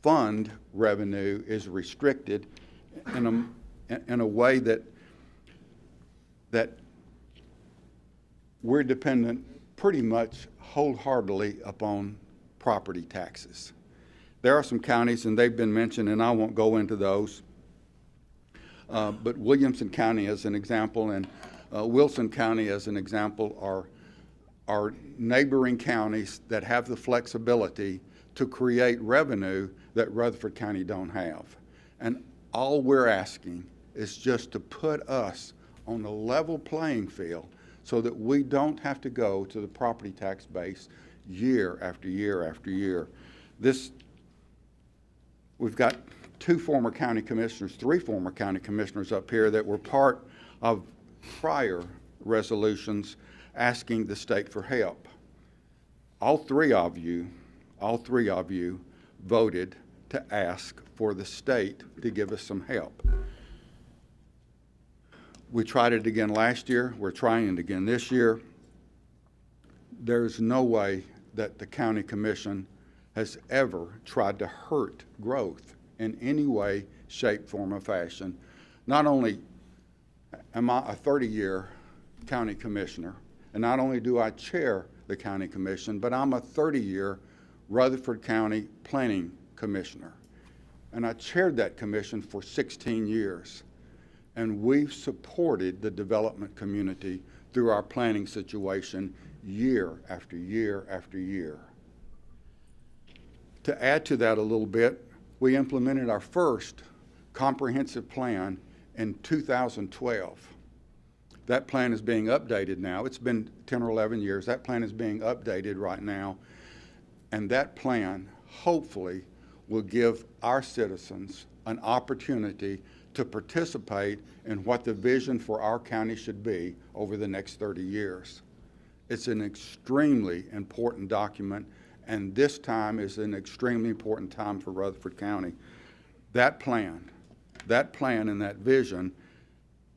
fund revenue is restricted in a way that we're dependent pretty much wholeheartedly upon property taxes. There are some counties, and they've been mentioned, and I won't go into those, but Williamson County as an example, and Wilson County as an example are neighboring counties that have the flexibility to create revenue that Rutherford County don't have. And all we're asking is just to put us on a level playing field so that we don't have to go to the property tax base year after year after year. We've got three former county commissioners up here that were part of prior resolutions asking the state for help. All three of you voted to ask for the state to give us some help. We tried it again last year. We're trying it again this year. There's no way that the county commission has ever tried to hurt growth in any way, shape, form, or fashion. Not only am I a 30-year county commissioner, and not only do I chair the county commission, but I'm a 30-year Rutherford County planning commissioner. And I chaired that commission for 16 years. And we've supported the development community through our planning situation year after year after year. To add to that a little bit, we implemented our first comprehensive plan in 2012. That plan is being updated now. It's been 10 or 11 years. That plan is being updated right now. And that plan, hopefully, will give our citizens an opportunity to participate in what the vision for our county should be over the next 30 years. It's an extremely important document, and this time is an extremely important time for Rutherford County. That plan and that vision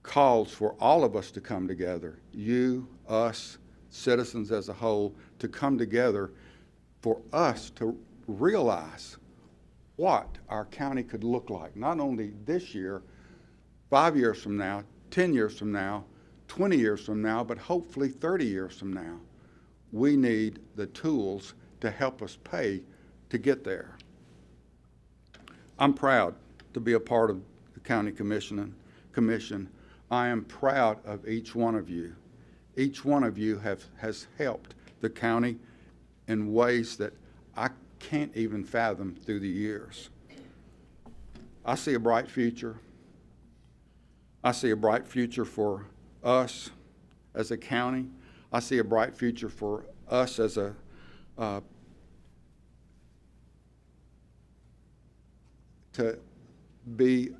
calls for all of us to come together, you, us, citizens as a whole, to come together for us to realize what our county could look like, not only this year, 5 years from now, 10 years from now, 20 years from now, but hopefully 30 years from now. We need the tools to help us pay to get there. I'm proud to be a part of the county commission. I am proud of each one of you. Each one of you has helped the county in ways that I can't even fathom through the years. I see a bright future. I see a bright future for us as a county. I see a bright future for us as a to be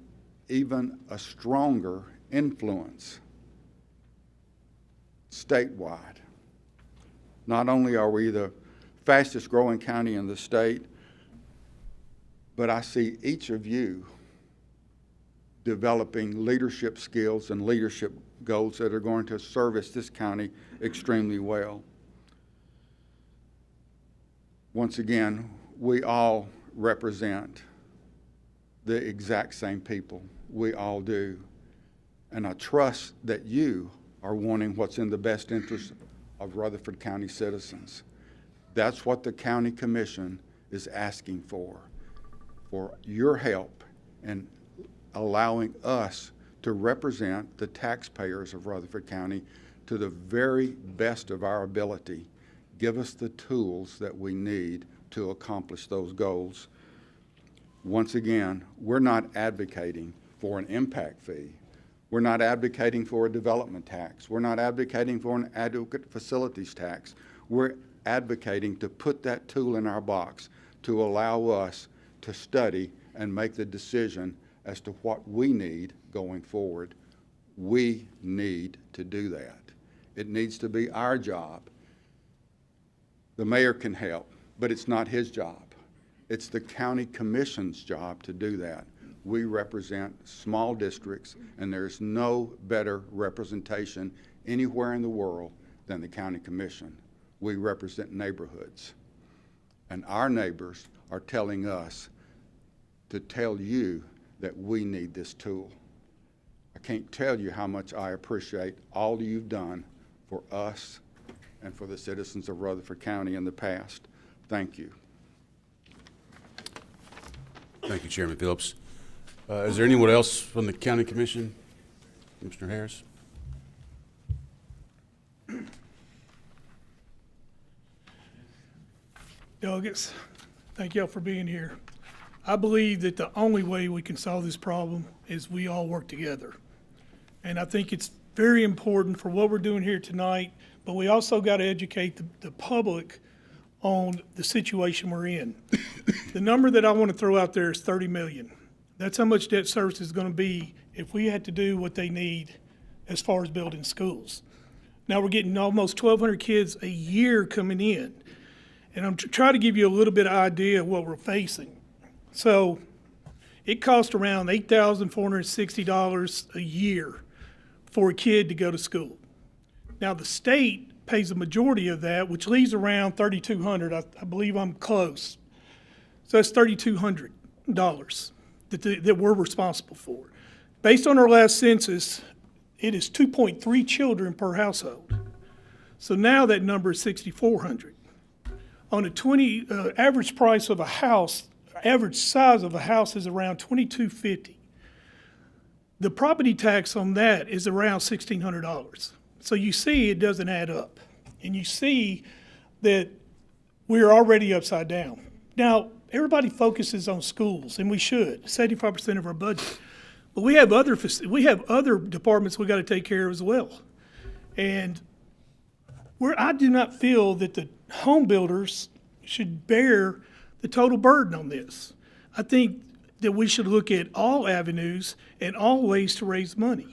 even a stronger influence statewide. Not only are we the fastest growing county in the state, but I see each of you developing leadership skills and leadership goals that are going to service this county extremely well. Once again, we all represent the exact same people. We all do. And I trust that you are wanting what's in the best interest of Rutherford County citizens. That's what the County Commission is asking for your help in allowing us to represent the taxpayers of Rutherford County to the very best of our ability. Give us the tools that we need to accomplish those goals. Once again, we're not advocating for an impact fee. We're not advocating for a development tax. We're not advocating for an adequate facilities tax. We're advocating to put that tool in our box to allow us to study and make the decision as to what we need going forward. We need to do that. It needs to be our job. The mayor can help, but it's not his job. It's the county commission's job to do that. We represent small districts, and there's no better representation anywhere in the world than the county commission. We represent neighborhoods, and our neighbors are telling us to tell you that we need this tool. I can't tell you how much I appreciate all you've done for us and for the citizens of Rutherford County in the past. Thank you. Thank you, Chairman Phillips. Is there anyone else from the County Commission? Commissioner Harris? Delegates, thank y'all for being here. I believe that the only way we can solve this problem is we all work together. And I think it's very important for what we're doing here tonight, but we also got to educate the public on the situation we're in. The number that I want to throw out there is 30 million. That's how much debt service is going to be if we had to do what they need as far as building schools. Now we're getting almost 1,200 kids a year coming in. And I'm trying to give you a little bit of idea of what we're facing. So it costs around $8,460 a year for a kid to go to school. Now the state pays the majority of that, which leaves around $3,200. I believe I'm close. So that's $3,200 that we're responsible for. Based on our last census, it is 2.3 children per household. So now that number is 6,400. On a average price of a house, average size of a house is around $2,250. The property tax on that is around $1,600. So you see it doesn't add up. And you see that we're already upside down. Now, everybody focuses on schools, and we should, 75% of our budget. But we have other departments we got to take care of as well. And I do not feel that the home builders should bear the total burden on this. I think that we should look at all avenues and all ways to raise money.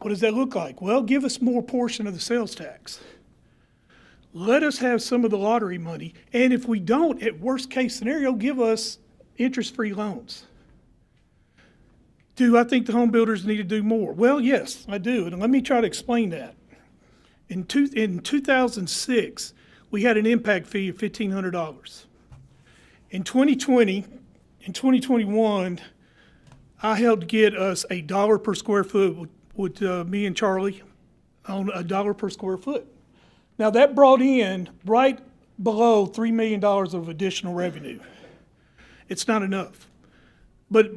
What does that look like? Well, give us more portion of the sales tax. Let us have some of the lottery money. And if we don't, at worst case scenario, give us interest-free loans. Do I think the home builders need to do more? Well, yes, I do. And let me try to explain that. In 2006, we had an impact fee of $1,500. In 2020, in 2021, I helped get us $1 per square foot with me and Charlie on $1 per square foot. Now that brought in right below $3 million of additional revenue. It's not enough. But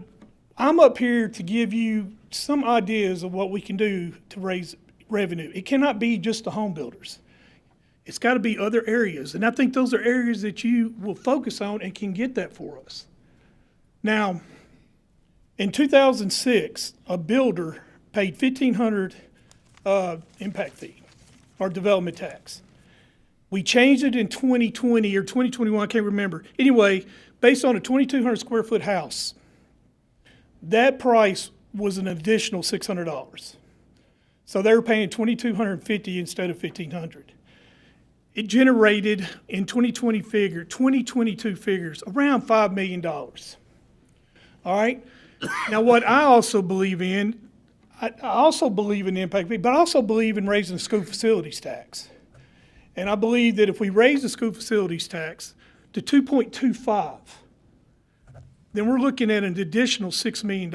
I'm up here to give you some ideas of what we can do to raise revenue. It cannot be just the home builders. It's got to be other areas. And I think those are areas that you will focus on and can get that for us. Now, in 2006, a builder paid $1,500 impact fee or development tax. We changed it in 2020 or 2021, I can't remember. Anyway, based on a 2,200 square foot house, that price was an additional $600. So they were paying $2,250 instead of $1,500. It generated in 2022 figures around $5 million. All right. Now, what I also believe in, I also believe in the impact fee, but I also believe in raising the school facilities tax. And I believe that if we raise the school facilities tax to 2.25, then we're looking at an additional $6 million.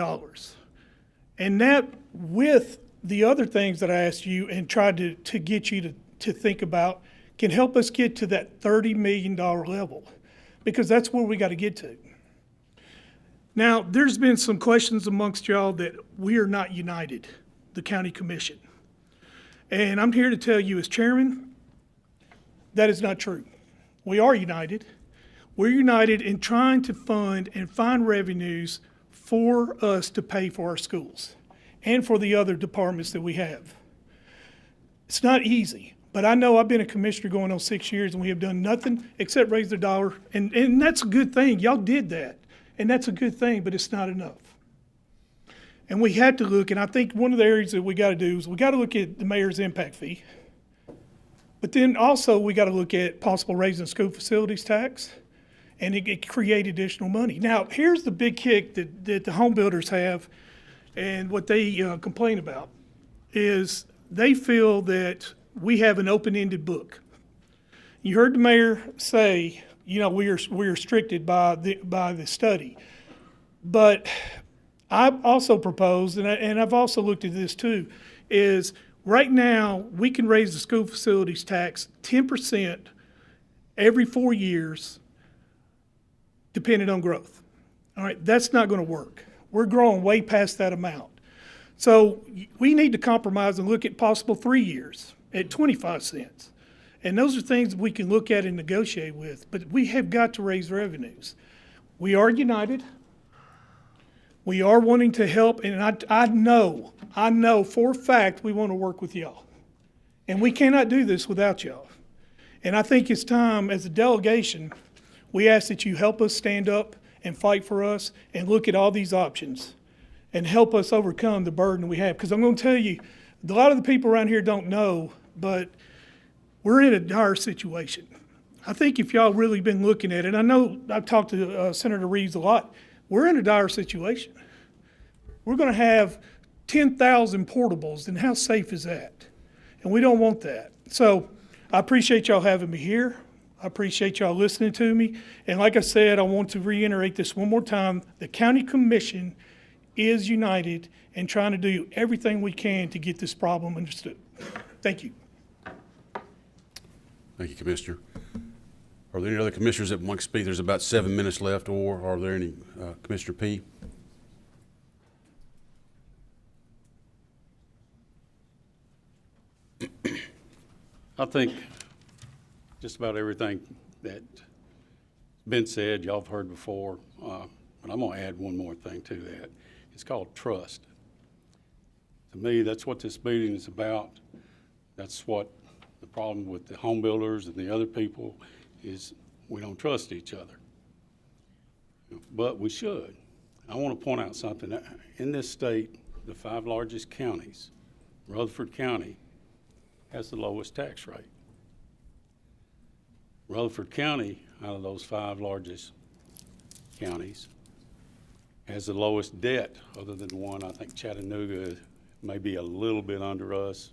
And that, with the other things that I asked you and tried to get you to think about, can help us get to that $30 million level, because that's where we got to get to. Now, there's been some questions amongst y'all that we are not united, the county commission. And I'm here to tell you as chairman, that is not true. We are united. We're united in trying to fund and find revenues for us to pay for our schools and for the other departments that we have. It's not easy, but I know I've been a commissioner going on 6 years and we have done nothing except raise the dollar. And that's a good thing. Y'all did that. And that's a good thing, but it's not enough. And we had to look, and I think one of the areas that we got to do is we got to look at the mayor's impact fee. But then also we got to look at possible raising the school facilities tax, and it create additional money. Now, here's the big kick that the home builders have, and what they complain about is they feel that we have an open-ended book. You heard the mayor say, you know, we're restricted by the study. But I've also proposed, and I've also looked at this too, is right now we can raise the school facilities tax 10% every 4 years, depending on growth. All right, that's not going to work. We're growing way past that amount. So we need to compromise and look at possible 3 years at 25 cents. And those are things we can look at and negotiate with, but we have got to raise revenues. We are united. We are wanting to help, and I know for a fact we want to work with y'all. And we cannot do this without y'all. And I think it's time, as a delegation, we ask that you help us stand up and fight for us and look at all these options and help us overcome the burden we have. Because I'm going to tell you, a lot of the people around here don't know, but we're in a dire situation. I think if y'all really been looking at it, I know I've talked to Senator Reeves a lot, we're in a dire situation. We're going to have 10,000 portables, and how safe is that? And we don't want that. So I appreciate y'all having me here. I appreciate y'all listening to me. And like I said, I want to reiterate this one more time. The county commission is united in trying to do everything we can to get this problem understood. Thank you. Thank you, Commissioner. Are there any other commissioners that want to speak? There's about 7 minutes left, or are there any, Commissioner P? I think just about everything that's been said, y'all have heard before, but I'm going to add one more thing to that. It's called trust. To me, that's what this meeting is about. That's what the problem with the home builders and the other people is, we don't trust each other. But we should. I want to point out something. In this state, the 5 largest counties, Rutherford County has the lowest tax rate. Rutherford County, out of those 5 largest counties, has the lowest debt, other than one. I think Chattanooga may be a little bit under us,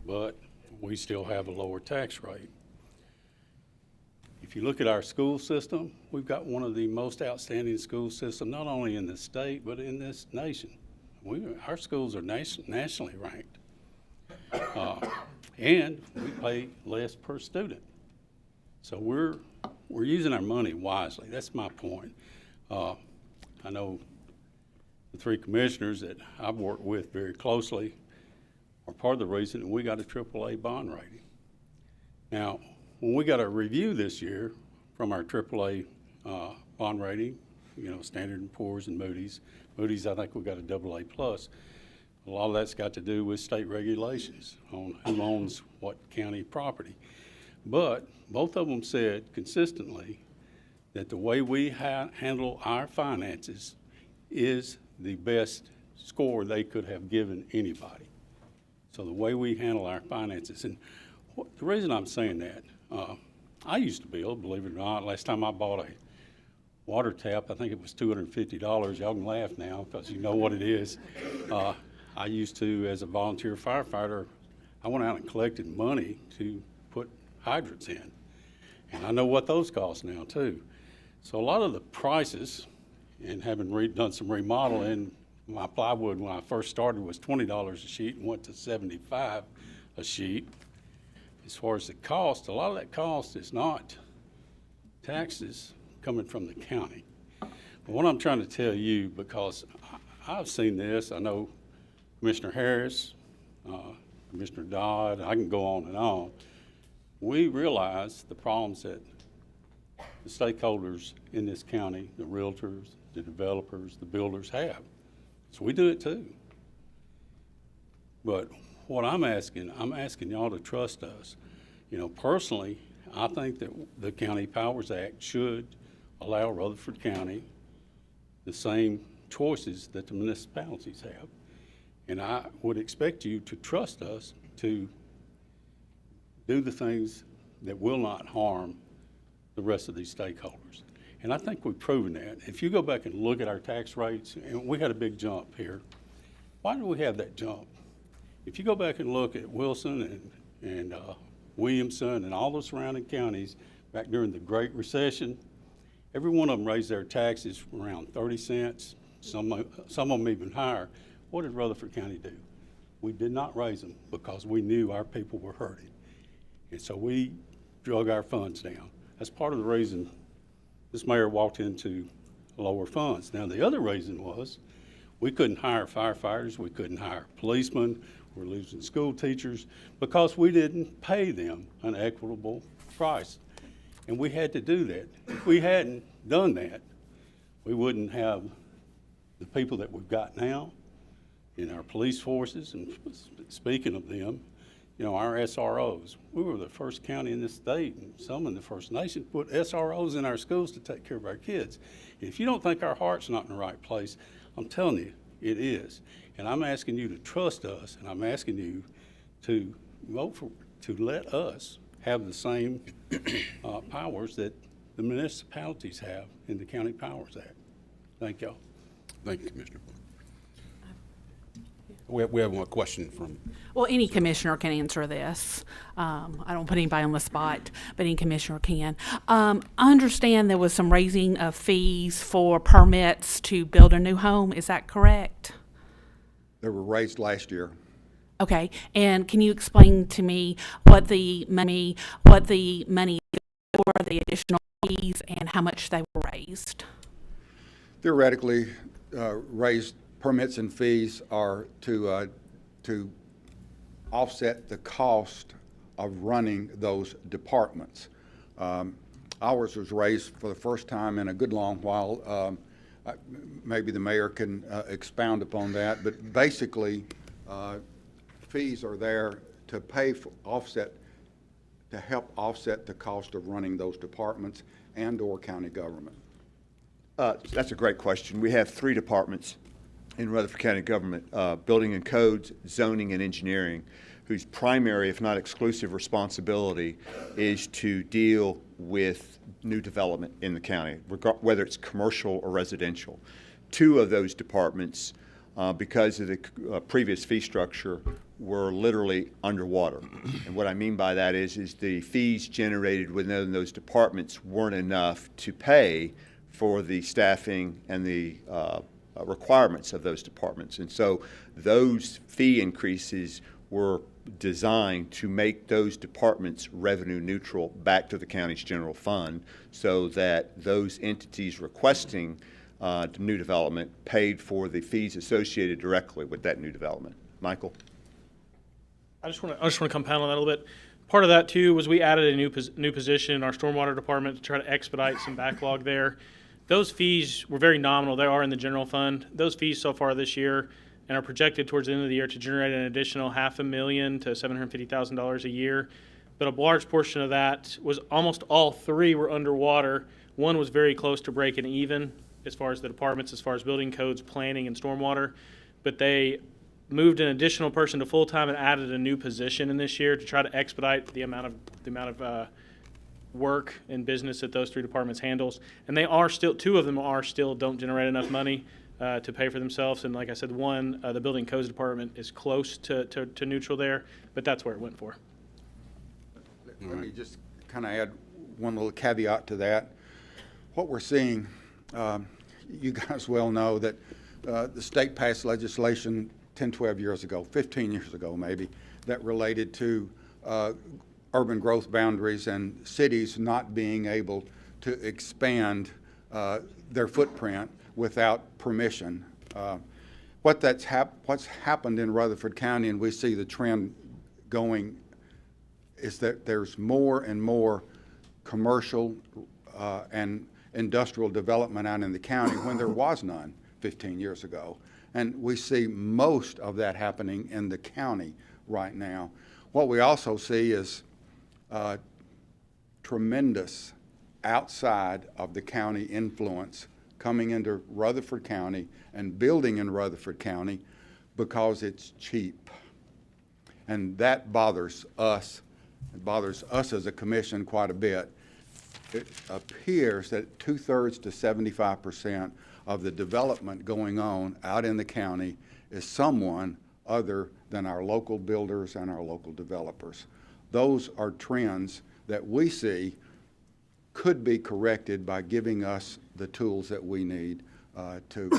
but we still have a lower tax rate. If you look at our school system, we've got one of the most outstanding school systems, not only in the state, but in this nation. Our schools are nationally ranked. And we pay less per student. So we're using our money wisely. That's my point. I know the 3 commissioners that I've worked with very closely are part of the reason that we got a AAA bond rating. Now, when we got a review this year from our AAA bond rating, Standard & Poor's and Moody's. Moody's, I think we got a AA plus. A lot of that's got to do with state regulations on who owns what county property. But both of them said consistently that the way we handle our finances is the best score they could have given anybody. So the way we handle our finances, and the reason I'm saying that, I used to build, believe it or not, last time I bought a water tap, I think it was $250. Y'all can laugh now because you know what it is. I used to, as a volunteer firefighter, I went out and collected money to put hydrants in. And I know what those cost now too. So a lot of the prices, and having done some remodeling, my plywood when I first started was $20 a sheet and went to $75 a sheet. As far as the cost, a lot of that cost is not taxes coming from the county. But what I'm trying to tell you, because I've seen this, I know Commissioner Harris, Commissioner Dodd, I can go on and on. We realize the problems that the stakeholders in this county, the realtors, the developers, the builders have. So we do it too. But what I'm asking y'all to trust us. Personally, I think that the County Powers Act should allow Rutherford County the same choices that the municipalities have. And I would expect you to trust us to do the things that will not harm the rest of these stakeholders. And I think we've proven that. If you go back and look at our tax rates, and we had a big jump here. Why did we have that jump? If you go back and look at Wilson and Williamson and all the surrounding counties back during the Great Recession, every one of them raised their taxes around 30 cents, some of them even higher. What did Rutherford County do? We did not raise them because we knew our people were hurting. And so we drug our funds down. That's part of the reason this mayor walked into lower funds. Now, the other reason was we couldn't hire firefighters, we couldn't hire policemen, we're losing school teachers because we didn't pay them an equitable price. And we had to do that. If we hadn't done that, we wouldn't have the people that we've got now in our police forces. And speaking of them, our SROs. We were the first county in this state, and some in the first nation, to put SROs in our schools to take care of our kids. If you don't think our heart's not in the right place, I'm telling you, it is. And I'm asking you to trust us, and I'm asking you to to let us have the same powers that the municipalities have in the County Powers Act. Thank y'all. Thank you, Commissioner. We have one question from. Well, any commissioner can answer this. I don't put anybody on the spot, but any commissioner can. I understand there was some raising of fees for permits to build a new home. Is that correct? They were raised last year. Okay, and can you explain to me what the money for the additional fees and how much they were raised? Theoretically, raised permits and fees are to offset the cost of running those departments. Ours was raised for the first time in a good long while. Maybe the mayor can expound upon that, but basically, fees are there to pay for to help offset the cost of running those departments and/or county government. That's a great question. We have 3 departments in Rutherford County government, building and codes, zoning, and engineering, whose primary, if not exclusive responsibility is to deal with new development in the county, whether it's commercial or residential. 2 of those departments, because of the previous fee structure, were literally underwater. And what I mean by that is the fees generated within those departments weren't enough to pay for the staffing and the requirements of those departments. And so those fee increases were designed to make those departments revenue neutral back to the county's general fund so that those entities requesting new development paid for the fees associated directly with that new development. Michael? I just want to compound on that a little bit. Part of that too was we added a new position in our stormwater department to try to expedite some backlog there. Those fees were very nominal. They are in the general fund. Those fees so far this year and are projected towards the end of the year to generate an additional $500,000 to $750,000 a year. But a large portion of that was almost all three were underwater. One was very close to breaking even as far as the departments, as far as building codes, planning, and stormwater. But they moved an additional person to full-time and added a new position in this year to try to expedite the amount of work and business that those three departments handles. And they are still, two of them are still don't generate enough money to pay for themselves. And like I said, one, the building codes department is close to neutral there, but that's where it went for. Let me just kind of add one little caveat to that. What we're seeing, you guys well know that the state passed legislation 10, 12 years ago, 15 years ago maybe, that related to urban growth boundaries and cities not being able to expand their footprint without permission. What's happened in Rutherford County, and we see the trend going, is that there's more and more commercial and industrial development out in the county when there was none 15 years ago. And we see most of that happening in the county right now. What we also see is tremendous outside of the county influence coming into Rutherford County and building in Rutherford County because it's cheap. And that bothers us. It bothers us as a commission quite a bit. It appears that 2/3 to 75% of the development going on out in the county is someone other than our local builders and our local developers. Those are trends that we see could be corrected by giving us the tools that we need to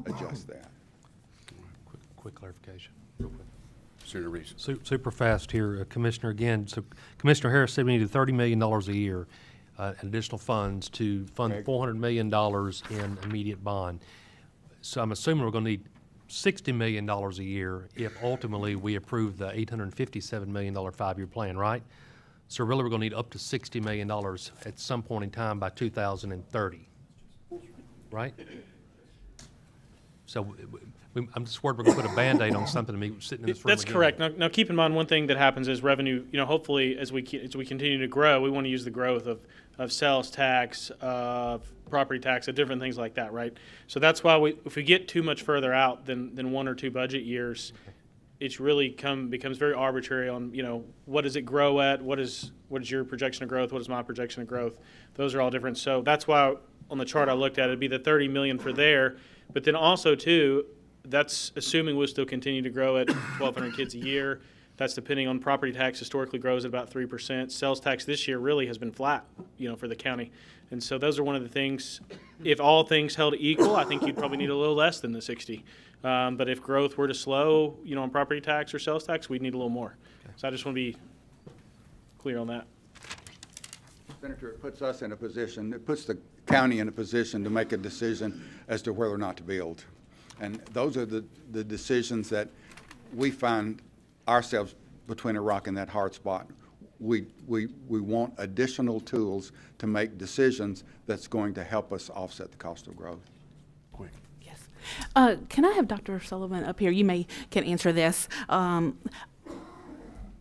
adjust that. Quick clarification. Senator Reeves. Super fast here, Commissioner, again. So Commissioner Harris said we needed $30 million a year in additional funds to fund Okay. $400 million in immediate bond. So I'm assuming we're going to need $60 million a year if ultimately we approve the $857 million 5-year plan, right? So really we're going to need up to $60 million at some point in time by 2030, right? So I'm just worried we're going to put a Band-Aid on something to be sitting in this room That's again. correct. Now keep in mind, one thing that happens is revenue, hopefully as we continue to grow, we want to use the growth of sales tax, of property tax, of different things like that, right? So that's why if we get too much further out than 1 or 2 budget years, it's really becomes very arbitrary on, what does it grow at? What is your projection of growth? What is my projection of growth? Those are all different. So that's why on the chart I looked at, it'd be the 30 million for there, but then also too, that's assuming we'll still continue to grow at 1,200 kids a year. That's depending on property tax historically grows at about 3%. Sales tax this year really has been flat, for the county. And so those are one of the things, if all things held equal, I think you'd probably need a little less than the 60. But if growth were to slow, on property tax or sales tax, we'd need a little more. Okay. So I just want to be clear on that. Senator, it puts us in a position, it puts the county in a position to make a decision as to whether or not to build. And those are the decisions that we find ourselves between a rock and that hard spot. We want additional tools to make decisions that's going to help us offset the cost of growth. Quick. Yes. Can I have Dr. Sullivan up here? You can answer this.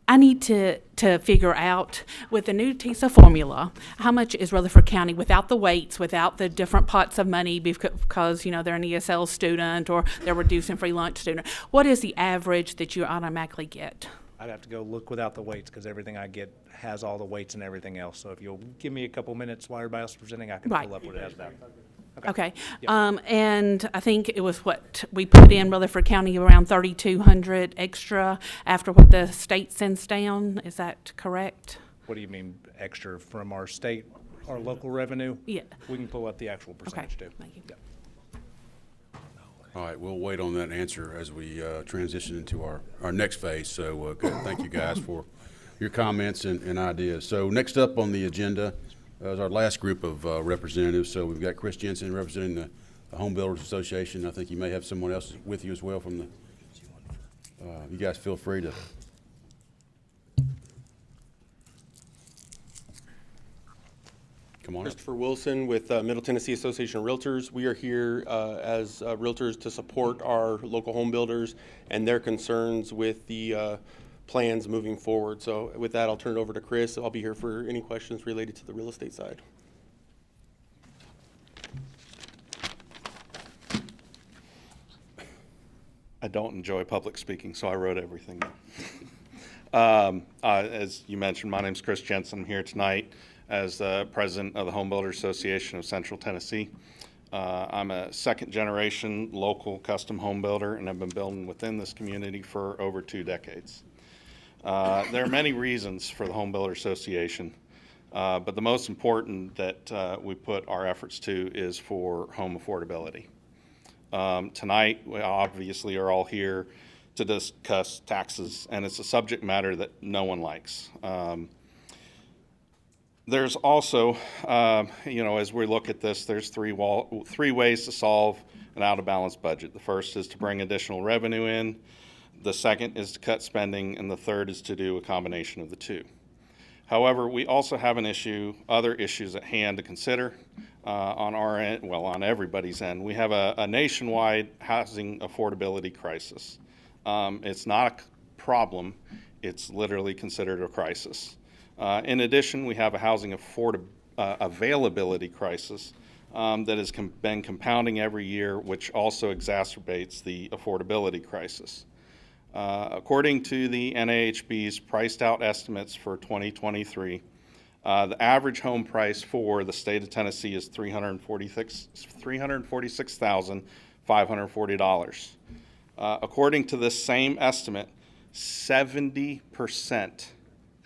I need to figure out, with the new TISA formula, how much is Rutherford County without the weights, without the different pots of money because they're an ESL student or they're reducing free lunch student. What is the average that you automatically get? I'd have to go look without the weights because everything I get has all the weights and everything else. So if you'll give me a couple minutes while everybody else is presenting, I can Right. pull up what it has about. Okay. Yep. And I think it was what we put in Rutherford County around 3,200 extra after what the state sends down. Is that correct? What do you mean extra from our state, our local revenue? Yeah. We can pull up the actual Okay. percentage too. Thank you. Yep. All right, we'll wait on that answer as we transition into our next phase. So good. Thank you guys for your comments and ideas. So next up on the agenda is our last group of representatives. So we've got Chris Jensen representing the Home Builders Association. I think you may have someone else with you as well from the, you guys feel free to Come on up. Christopher Wilson with Middle Tennessee Association of Realtors. We are here as realtors to support our local home builders and their concerns with the plans moving forward. So with that, I'll turn it over to Chris. I'll be here for any questions related to the real estate side. I don't enjoy public speaking, so I wrote everything down. As you mentioned, my name's Chris Jensen. I'm here tonight as president of the Home Builder Association of Central Tennessee. I'm a second-generation local custom home builder, and I've been building within this community for over 2 decades. There are many reasons for the Home Builder Association, but the most important that we put our efforts to is for home affordability. Tonight, we obviously are all here to discuss taxes, and it's a subject matter that no one likes. There's also, as we look at this, there's three ways to solve an out-of-balance budget. The first is to bring additional revenue in, the second is to cut spending, and the third is to do a combination of the two. However, we also have other issues at hand to consider on our end, well, on everybody's end. We have a nationwide housing affordability crisis. It's not a problem, it's literally considered a crisis. In addition, we have a housing availability crisis that has been compounding every year, which also exacerbates the affordability crisis. According to the NAHB's priced out estimates for 2023, the average home price for the state of Tennessee is $346,540. According to this same estimate, 70%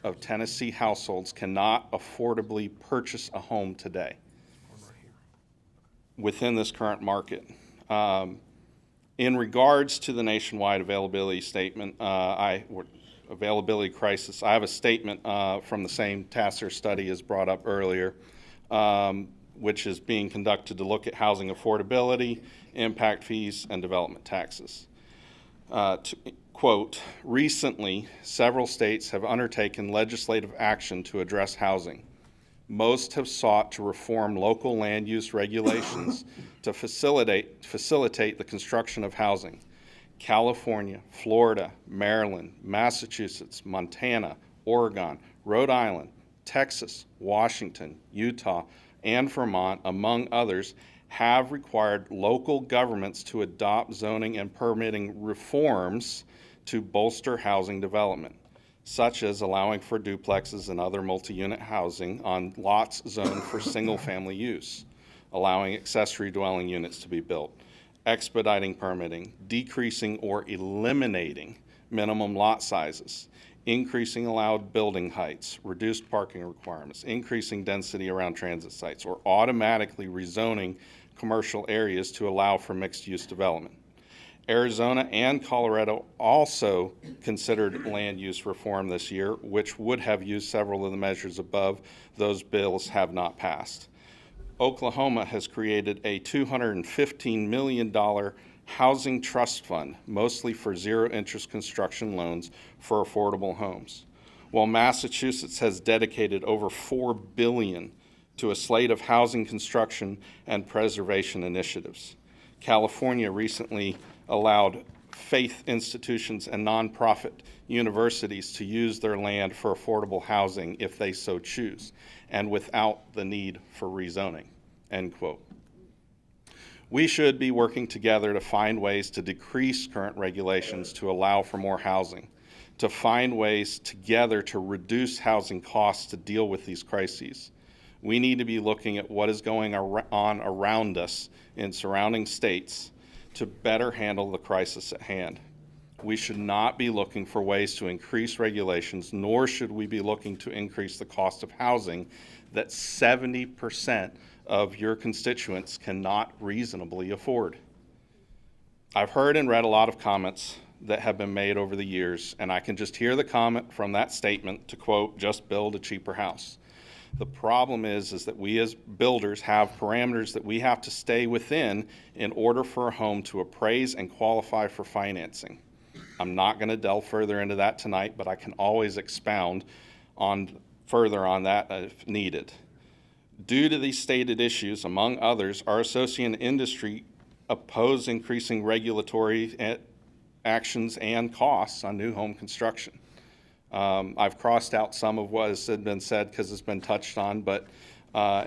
of Tennessee households cannot affordably purchase a home today within this current market. In regards to the nationwide availability statement, availability crisis, I have a statement from the same TASER study as brought up earlier, which is being conducted to look at housing affordability, impact fees, and development taxes. Quote, recently, several states have undertaken legislative action to address housing. Most have sought to reform local land use regulations to facilitate the construction of housing. California, Florida, Maryland, Massachusetts, Montana, Oregon, Rhode Island, Texas, Washington, Utah, and Vermont, among others, have required local governments to adopt zoning and permitting reforms to bolster housing development, such as allowing for duplexes and other multi-unit housing on lots zoned for single-family use, allowing accessory dwelling units to be built, expediting permitting, decreasing or eliminating minimum lot sizes, increasing allowed building heights, reduced parking requirements, increasing density around transit sites, or automatically rezoning commercial areas to allow for mixed-use development. Arizona and Colorado also considered land use reform this year, which would have used several of the measures above. Those bills have not passed. Oklahoma has created a $215 million housing trust fund, mostly for zero-interest construction loans for affordable homes, while Massachusetts has dedicated over $4 billion to a slate of housing construction and preservation initiatives. California recently allowed faith institutions and nonprofit universities to use their land for affordable housing if they so choose, and without the need for rezoning, end quote. We should be working together to find ways to decrease current regulations to allow for more housing, to find ways together to reduce housing costs to deal with these crises. We need to be looking at what is going on around us in surrounding states to better handle the crisis at hand. We should not be looking for ways to increase regulations, nor should we be looking to increase the cost of housing that 70% of your constituents cannot reasonably afford. I've heard and read a lot of comments that have been made over the years, and I can just hear the comment from that statement to quote, just build a cheaper house. The problem is that we as builders have parameters that we have to stay within in order for a home to appraise and qualify for financing. I'm not going to delve further into that tonight, but I can always expound further on that if needed. Due to these stated issues, among others, our associate industry oppose increasing regulatory actions and costs on new home construction. I've crossed out some of what has been said because it's been touched on, but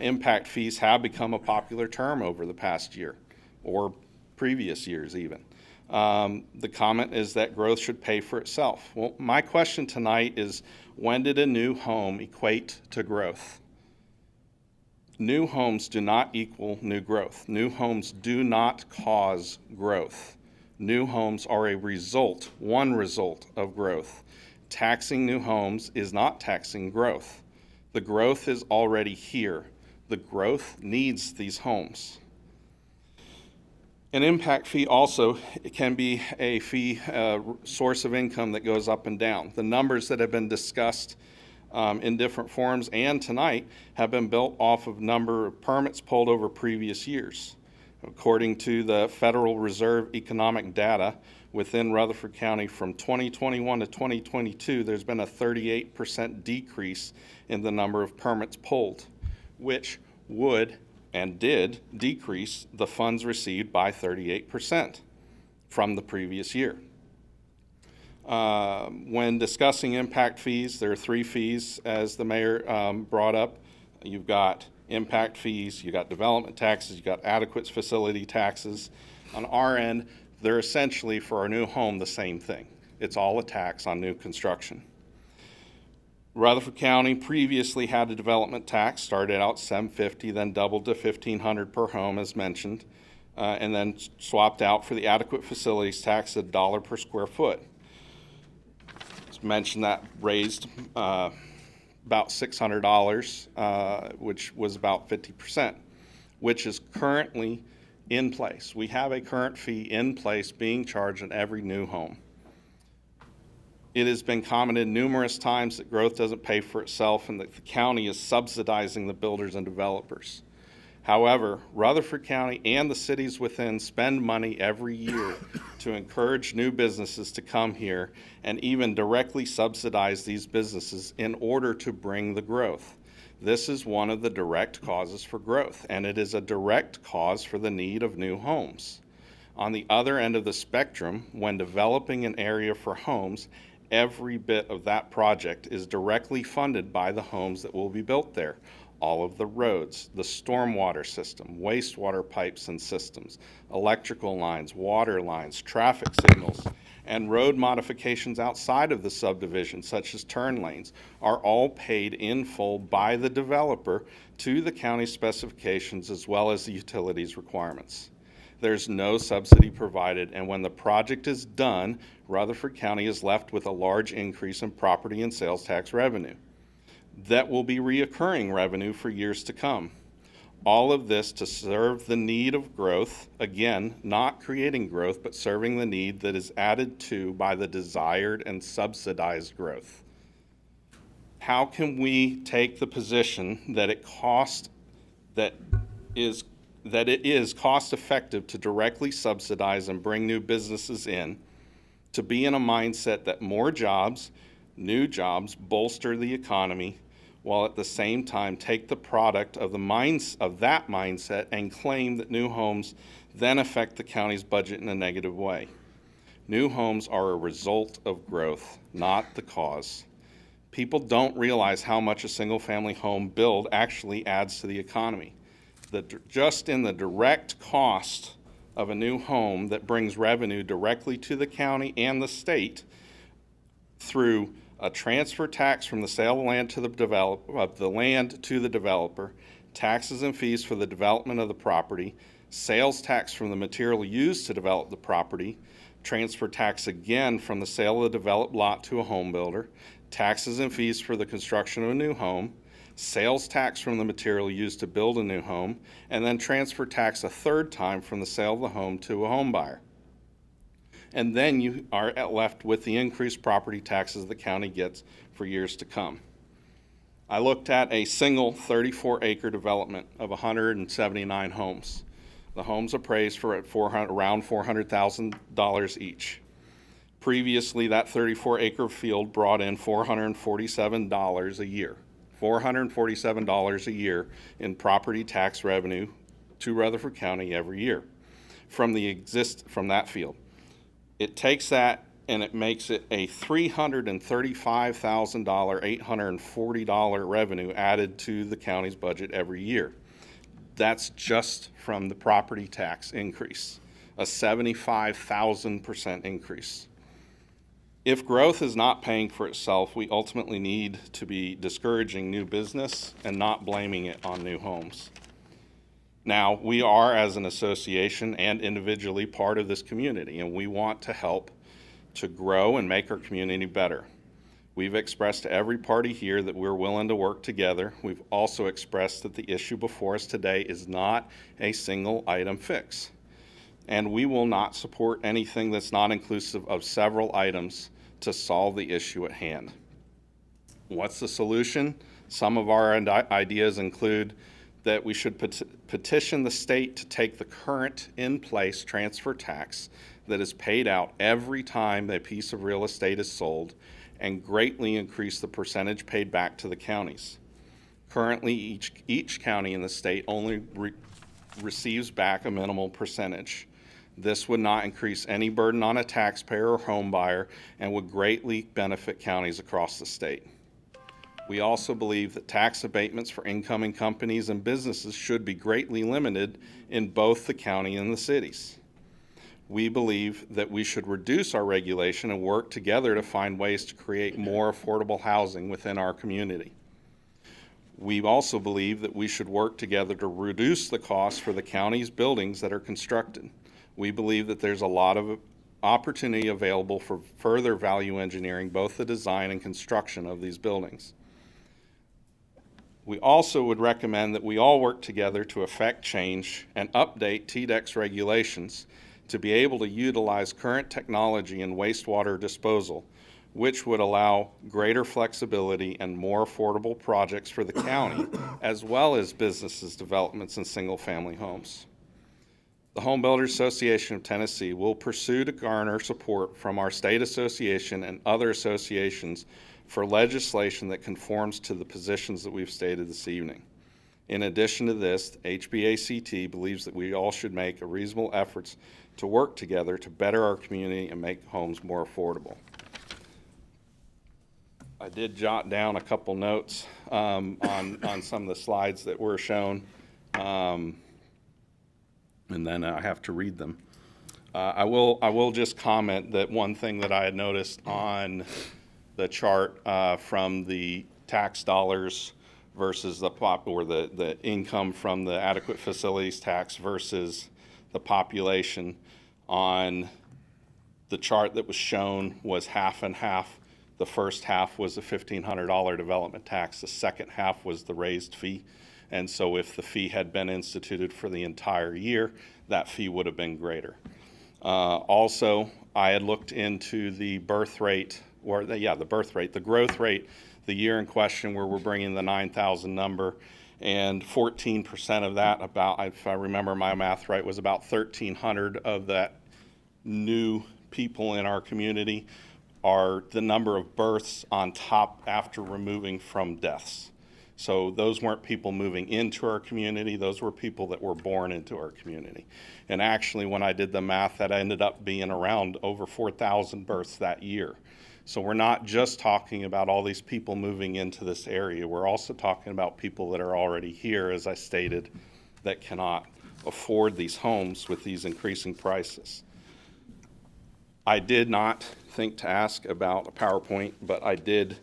impact fees have become a popular term over the past year or previous years even. The comment is that growth should pay for itself. Well, my question tonight is, when did a new home equate to growth? New homes do not equal new growth. New homes do not cause growth. New homes are a result, one result of growth. Taxing new homes is not taxing growth. The growth is already here. The growth needs these homes. An impact fee also can be a fee source of income that goes up and down. The numbers that have been discussed in different forums and tonight have been built off of number of permits pulled over previous years. According to the Federal Reserve economic data within Rutherford County from 2021 to 2022, there's been a 38% decrease in the number of permits pulled, which would and did decrease the funds received by 38% from the previous year. When discussing impact fees, there are three fees, as the mayor brought up. You've got impact fees, you've got development taxes, you've got adequate facility taxes. On our end, they're essentially, for our new home, the same thing. It's all a tax on new construction. Rutherford County previously had a development tax, started out $750, then doubled to $1,500 per home, as mentioned, and then swapped out for the adequate facilities tax at $1 per square foot. Mentioned that raised about $600, which was about 50%, which is currently in place. We have a current fee in place being charged on every new home. It has been commented numerous times that growth doesn't pay for itself and that the county is subsidizing the builders and developers. However, Rutherford County and the cities within spend money every year to encourage new businesses to come here and even directly subsidize these businesses in order to bring the growth. This is one of the direct causes for growth, and it is a direct cause for the need of new homes. On the other end of the spectrum, when developing an area for homes, every bit of that project is directly funded by the homes that will be built there. All of the roads, the stormwater system, wastewater pipes and systems, electrical lines, water lines, traffic signals, and road modifications outside of the subdivision, such as turn lanes, are all paid in full by the developer to the county specifications as well as the utilities requirements. There's no subsidy provided, and when the project is done, Rutherford County is left with a large increase in property and sales tax revenue. That will be reoccurring revenue for years to come. All of this to serve the need of growth, again, not creating growth, but serving the need that is added to by the desired and subsidized growth. How can we take the position that it is cost effective to directly subsidize and bring new businesses in, to be in a mindset that more jobs, new jobs bolster the economy, while at the same time take the product of that mindset and claim that new homes then affect the county's budget in a negative way. New homes are a result of growth, not the cause. People don't realize how much a single-family home build actually adds to the economy. Just in the direct cost of a new home that brings revenue directly to the county and the state through a transfer tax from the sale of land to the developer, taxes and fees for the development of the property, sales tax from the material used to develop the property, transfer tax again from the sale of the developed lot to a home builder, taxes and fees for the construction of a new home, sales tax from the material used to build a new home, and then transfer tax a third time from the sale of the home to a home buyer. And then you are left with the increased property taxes the county gets for years to come. I looked at a single 34-acre development of 179 homes. The homes appraised for around $400,000 each. Previously, that 34-acre field brought in $447 a year $447 a year in property tax revenue to Rutherford County every year from that field. It takes that and it makes it a $335,000, $840 revenue added to the county's budget every year. That's just from the property tax increase, a 75,000% increase. If growth is not paying for itself, we ultimately need to be discouraging new business and not blaming it on new homes. Now, we are, as an association and individually, part of this community, and we want to help to grow and make our community better. We've expressed to every party here that we're willing to work together. We've also expressed that the issue before us today is not a single item fix. And we will not support anything that's not inclusive of several items to solve the issue at hand. What's the solution? Some of our ideas include that we should petition the state to take the current in-place transfer tax that is paid out every time a piece of real estate is sold and greatly increase the percentage paid back to the counties. Currently, each county in the state only receives back a minimal percentage. This would not increase any burden on a taxpayer or home buyer and would greatly benefit counties across the state. We also believe that tax abatements for incoming companies and businesses should be greatly limited in both the county and the cities. We believe that we should reduce our regulation and work together to find ways to create more affordable housing within our community. We also believe that we should work together to reduce the cost for the county's buildings that are constructed. We believe that there's a lot of opportunity available for further value engineering, both the design and construction of these buildings. We also would recommend that we all work together to effect change and update TDEC's regulations to be able to utilize current technology in wastewater disposal, which would allow greater flexibility and more affordable projects for the county, as well as businesses, developments, and single-family homes. The Home Builders Association of Tennessee will pursue to garner support from our state association and other associations for legislation that conforms to the positions that we've stated this evening. In addition to this, HBACT believes that we all should make a reasonable efforts to work together to better our community and make homes more affordable. I did jot down a couple notes on some of the slides that were shown, and then I have to read them. I will just comment that one thing that I had noticed on the chart from the tax dollars versus the income from the adequate facilities tax versus the population on the chart that was shown was half and half. The first half was a $1,500 development tax. The second half was the raised fee. And so if the fee had been instituted for the entire year, that fee would have been greater. Also, I had looked into the birth rate, the growth rate, the year in question where we're bringing the 9,000 number, and 14% of that, about, if I remember my math right, was about 1,300 of that new people in our community are the number of births on top after removing from deaths. So those weren't people moving into our community, those were people that were born into our community. And actually, when I did the math, that ended up being around over 4,000 births that year. So we're not just talking about all these people moving into this area, we're also talking about people that are already here, as I stated, that cannot afford these homes with these increasing prices. I did not think to ask about a PowerPoint, but I did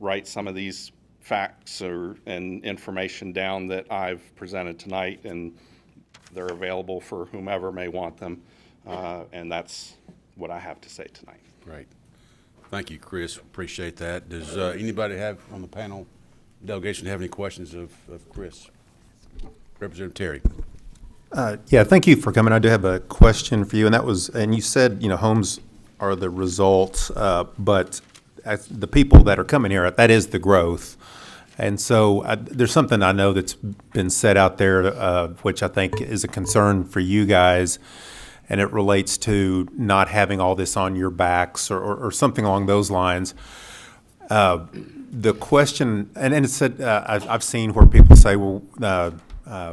write some of these facts and information down that I've presented tonight, and they're available for whomever may want them, and that's what I have to say tonight. Great. Thank you, Chris. Appreciate that. Does anybody have on the panel, delegation, have any questions of Chris? Representative Terry. Yeah, thank you for coming. I do have a question for you, and that was, and you said, homes are the result, but the people that are coming here, that is the growth. And so there's something I know that's been said out there, which I think is a concern for you guys, and it relates to not having all this on your backs or something along those lines. The question, and it said, I've seen where people say, well,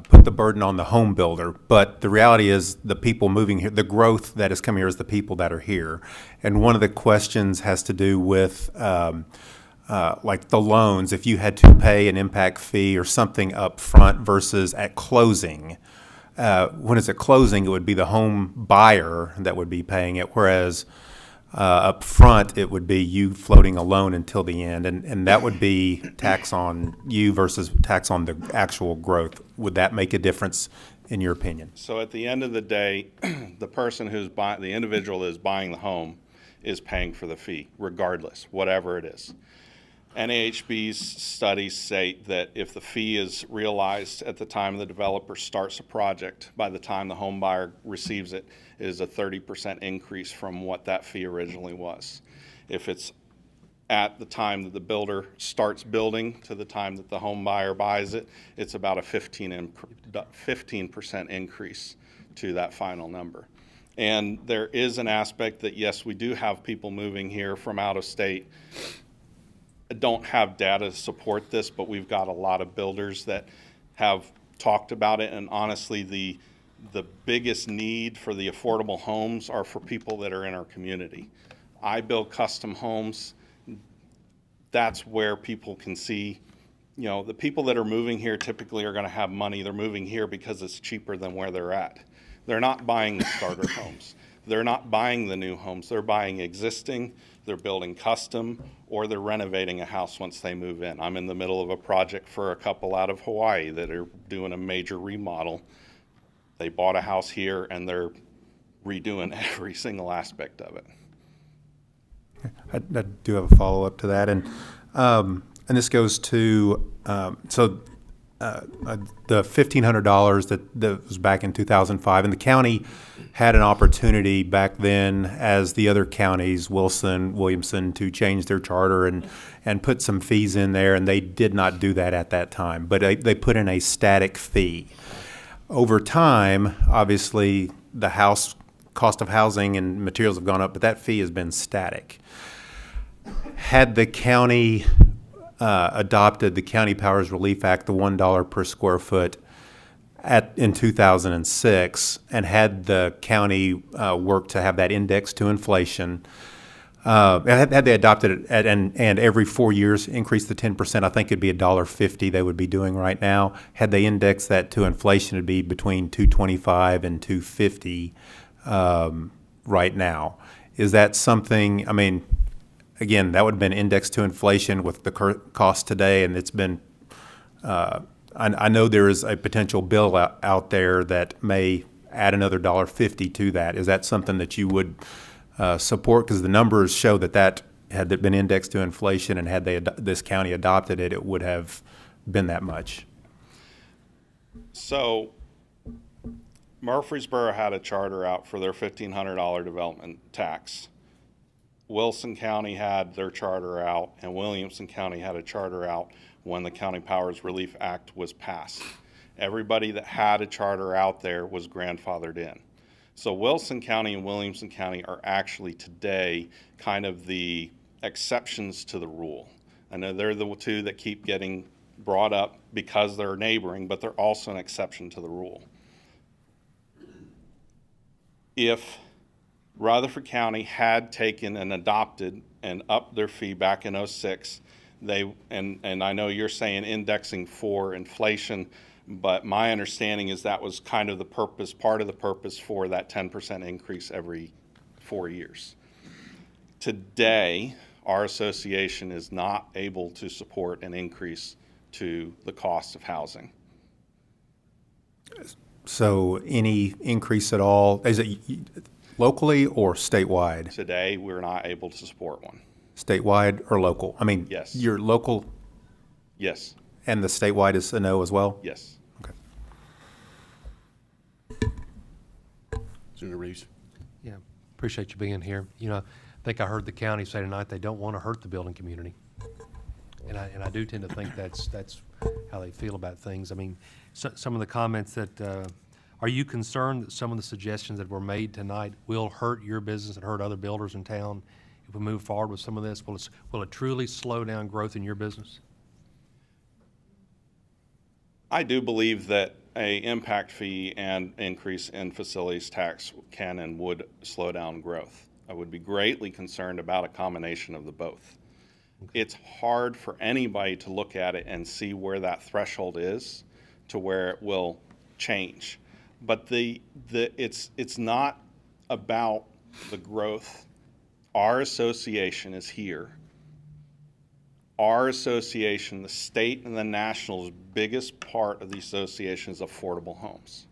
put the burden on the home builder, but the reality is the people moving here, the growth that is coming here is the people that are here. And one of the questions has to do with like the loans, if you had to pay an impact fee or something up front versus at closing. When it's at closing, it would be the home buyer that would be paying it, whereas up front, it would be you floating a loan until the end, and that would be tax on you versus tax on the actual growth. Would that make a difference in your opinion? So at the end of the day, the person who's buying, the individual that is buying the home is paying for the fee, regardless, whatever it is. NAHB's studies state that if the fee is realized at the time the developer starts a project, by the time the home buyer receives it, it is a 30% increase from what that fee originally was. If it's at the time that the builder starts building to the time that the home buyer buys it, it's about a 15% increase to that final number. And there is an aspect that, yes, we do have people moving here from out of state. I don't have data to support this, but we've got a lot of builders that have talked about it, and honestly, the biggest need for the affordable homes are for people that are in our community. I build custom homes. That's where people can see, you know, the people that are moving here typically are going to have money. They're moving here because it's cheaper than where they're at. They're not buying the starter homes. They're not buying the new homes. They're buying existing, they're building custom, or they're renovating a house once they move in. I'm in the middle of a project for a couple out of Hawaii that are doing a major remodel. They bought a house here and they're redoing every single aspect of it. I do have a follow-up to that, and this goes to the $1,500 that was back in 2005, and the county had an opportunity back then, as the other counties, Wilson, Williamson, to change their charter and put some fees in there, and they did not do that at that time, but they put in a static fee. Over time, obviously, the cost of housing and materials have gone up, but that fee has been static. Had the county adopted the County Powers Relief Act, the $1 per square foot in 2006, and had the county worked to have that indexed to inflation, had they adopted it and every 4 years increased the 10%, I think it'd be $1.50 they would be doing right now. Had they indexed that to inflation, it'd be between $2.25 and $2.50 right now. Is that something? I mean, again, that would have been indexed to inflation with the current cost today, and it's been. I know there is a potential bill out there that may add another $1.50 to that. Is that something that you would support? Because the numbers show that had it been indexed to inflation, and had this county adopted it, it would have been that much. So Murfreesboro had a charter out for their $1,500 development tax. Wilson County had their charter out, and Williamson County had a charter out when the County Powers Relief Act was passed. Everybody that had a charter out there was grandfathered in. So Wilson County and Williamson County are actually today kind of the exceptions to the rule. I know they're the two that keep getting brought up because they're neighboring, but they're also an exception to the rule. If Rutherford County had taken and adopted and upped their fee back in '06, and I know you're saying indexing for inflation, but my understanding is that was kind of the purpose, part of the purpose for that 10% increase every 4 years. Today, our association is not able to support an increase to the cost of housing. So any increase at all, is it locally or statewide? Today, we're not able to support one. Statewide or local? I mean, Yes. Your local Yes, and the statewide is a no as well? yes. Okay. Senator Reeves. Yeah, appreciate you being here. You know, I think I heard the county say tonight they don't want to hurt the building community. And I do tend to think that's how they feel about things. I mean, some of the comments that, are you concerned that some of the suggestions that were made tonight will hurt your business and hurt other builders in town if we move forward with some of this? Will it truly slow down growth in your business? I do believe that a impact fee and increase in facilities tax can and would slow down growth. I would be greatly concerned about a combination of the both. It's hard for anybody to look at it and see where that threshold is to where it will change. But it's not about the growth. Our association is here. Our association, the state and the national's biggest part of the association is affordable homes.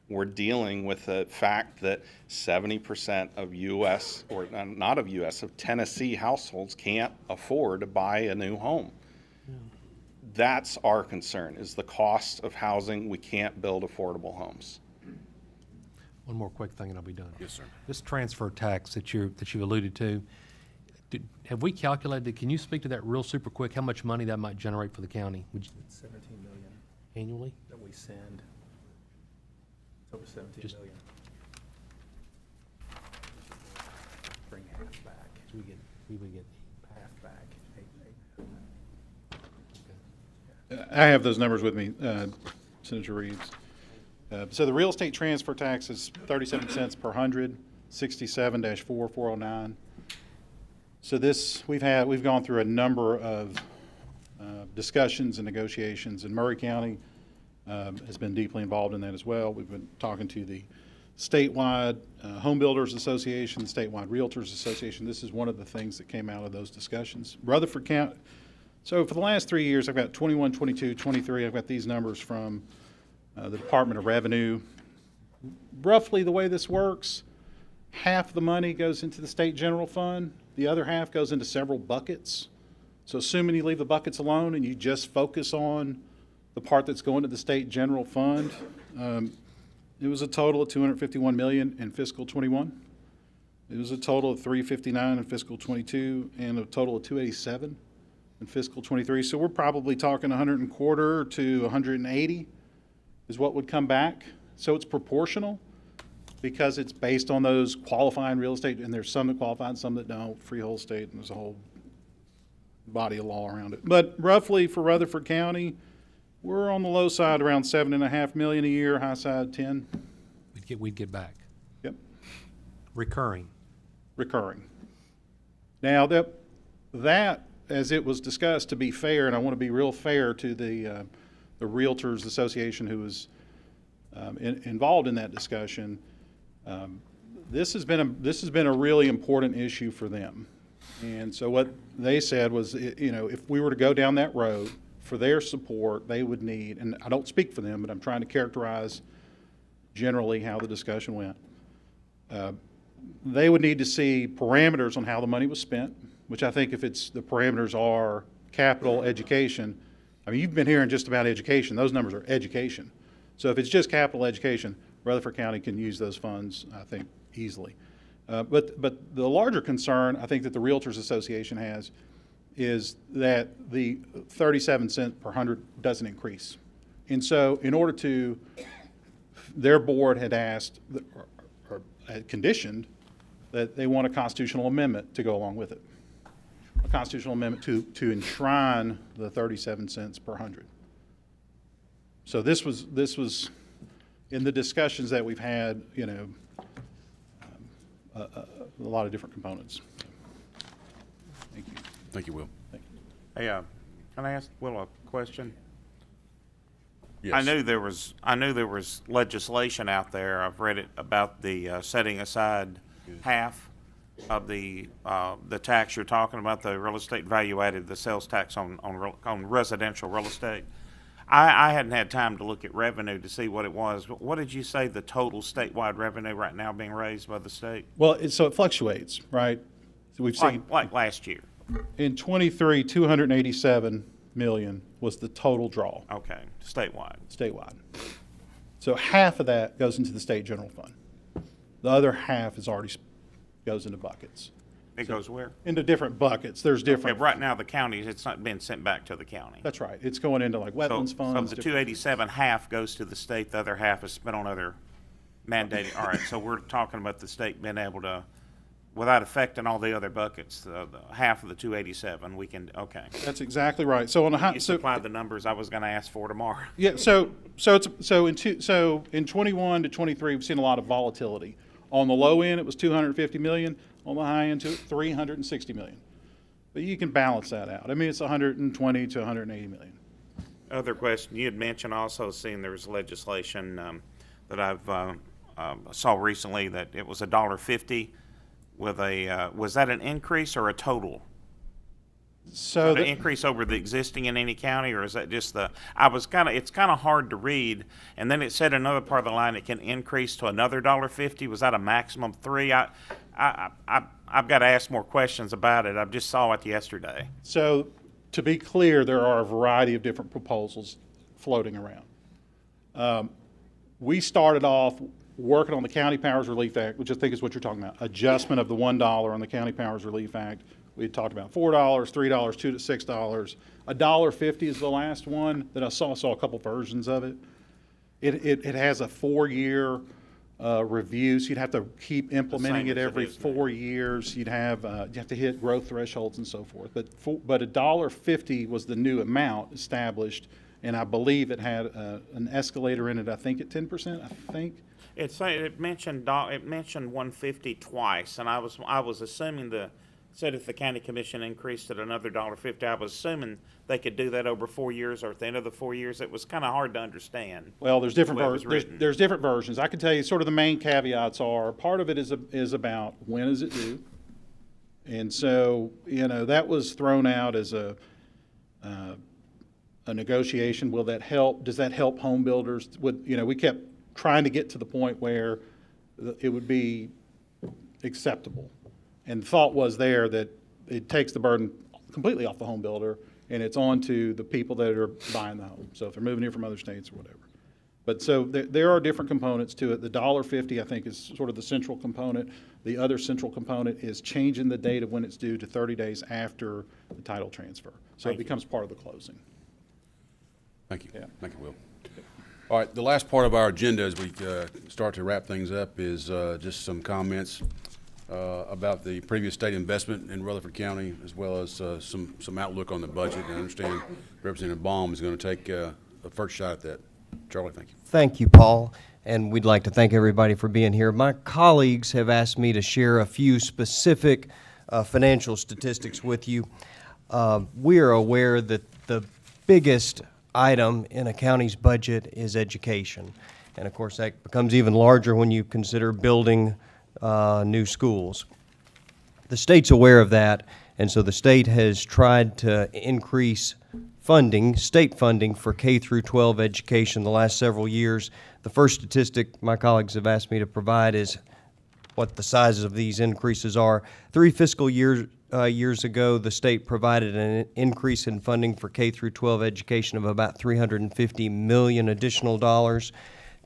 We're dealing with the fact that 70% of U.S., or not of U.S., of Tennessee households can't afford to buy a new home. That's our concern, is the cost of housing. We can't build affordable homes. One more quick thing and I'll be done. Yes, sir. This transfer tax that you alluded to, have we calculated, can you speak to that real super quick, how much money that might generate for the county? Would you- 17 million Annually? that we send. It's over 17 Just- million. Bring half back. We would get Half back. I have those numbers with me, Senator Reeves. So the real estate transfer tax is 37 cents per hundred, 67-409. So this, we've gone through a number of discussions and negotiations, and Murray County has been deeply involved in that as well. We've been talking to the statewide Home Builders Association, statewide Realtors Association. This is one of the things that came out of those discussions. Rutherford County, so for the last 3 years, I've got 21, 22, 23, I've got these numbers from the Department of Revenue. Roughly the way this works, half the money goes into the state general fund, the other half goes into several buckets. So assuming you leave the buckets alone and you just focus on the part that's going to the state general fund, it was a total of $251 million in fiscal 21. It was a total of $359 in fiscal 22 and a total of $287 in fiscal 23. So we're probably talking 125 to 180 is what would come back. So it's proportional because it's based on those qualifying real estate, and there's some that qualify and some that don't, freehold state, and there's a whole body of law around it. But roughly for Rutherford County, we're on the low side around $7.5 million a year, high side 10. we'd get back. Yep, Recurring. recurring. Now that as it was discussed, to be fair, and I want to be real fair to the Realtors Association who was involved in that discussion, this has been a really important issue for them. And so what they said was, if we were to go down that road, for their support, they would need, and I don't speak for them, but I'm trying to characterize generally how the discussion went. They would need to see parameters on how the money was spent, which I think if the parameters are capital, education, I mean, you've been hearing just about education. Those numbers are education. So if it's just capital education, Rutherford County can use those funds, I think, easily. But the larger concern I think that the Realtors Association has is that the 37 cents per hundred doesn't increase. And so in order to, their board had asked, or had conditioned, that they want a constitutional amendment to go along with it. A constitutional amendment to enshrine the 37 cents per hundred. So this was in the discussions that we've had, a lot of different components. Thank you. Thank you, Will. Hey, can I ask Will a question? Yes. I knew there was legislation out there. I've read it about the setting aside half of the tax you're talking about, the real estate value added, the sales tax on residential real estate. I hadn't had time to look at revenue to see what it was. But what did you say the total statewide revenue right now being raised by the state? Well, so it fluctuates, right? So we've seen Like last year. in 23, 287 million was the total draw Okay, statewide. statewide. So half of that goes into the state general fund. The other half is already goes into buckets, It goes where? into different buckets. There's Okay, different. right now the counties, it's not been sent back to the county. That's right. It's going into like wetlands So funds. the different- 287, half goes to the state, the other half is spent on other mandated. All right, so we're talking about the state being able to without affecting all the other buckets, the half of the 287, we can, okay. That's exactly right. So on the You supplied the numbers I was gonna ask for tomorrow. yeah, in 21 to 23, we've seen a lot of volatility. On the low end, it was 250 million. On the high end, 360 million. But you can balance that out. I mean, it's 120 to 180 million. Other question, you had mentioned also seeing there was legislation that I've saw recently that it was $1.50 with a, was that an increase or a total? So An increase over the existing in any county, or is that just the, it's kind of hard to read, and then it said another part of the line, it can increase to another $1.50. Was that a maximum three? I've got to ask more questions about it. I just saw it yesterday. So to be clear, there are a variety of different proposals floating around. We started off working on the County Powers Relief Act, which I think is what you're talking about, adjustment of the $1 on the County Powers Relief Act. We had talked about $4, $3, $2 to $6. $1.50 is the last one that I saw. I saw a couple versions of it. It has a 4-year review, so you'd have to keep implementing it as it every is now. 4 years. You'd have to hit growth thresholds and so forth. But $1.50 was the new amount established, and I believe it had an escalator in it. I think at 10%. I think. It mentioned 150 twice, and I was assuming said if the county commission increased it another $1.50, I was assuming they could do that over 4 years, or at the end of the 4 years. It was kind of hard to understand. Well, there's different the way it was versions. written. There's different versions. I can tell you sort of the main caveats are, part of it is about when is it due, and so that was thrown out as a negotiation. Will that help? Does that help home builders? We kept trying to get to the point where it would be acceptable. And the thought was there that it takes the burden completely off the home builder, and it's on to the people that are buying the home. So if they're moving here from other states or whatever. But so there are different components to it. The $1.50, I think, is sort of the central component. The other central component is changing the date of when it's due to 30 days after the title transfer. So it becomes part of the closing. Thank you. Yeah. Thank you, Will. All right, the last part of our agenda as we start to wrap things up is just some comments about the previous state investment in Rutherford County, as well as some outlook on the budget. And I understand Representative Baum is going to take the first shot at that. Charlie, thank you. Thank you, Paul, and we'd like to thank everybody for being here. My colleagues have asked me to share a few specific financial statistics with you. We are aware that the biggest item in a county's budget is education, and of course that becomes even larger when you consider building new schools. The state's aware of that, and so the state has tried to increase funding, state funding for K through 12 education the last several years. The first statistic my colleagues have asked me to provide is what the sizes of these increases are. 3 fiscal years ago, the state provided an increase in funding for K through 12 education of about $350 million additional dollars.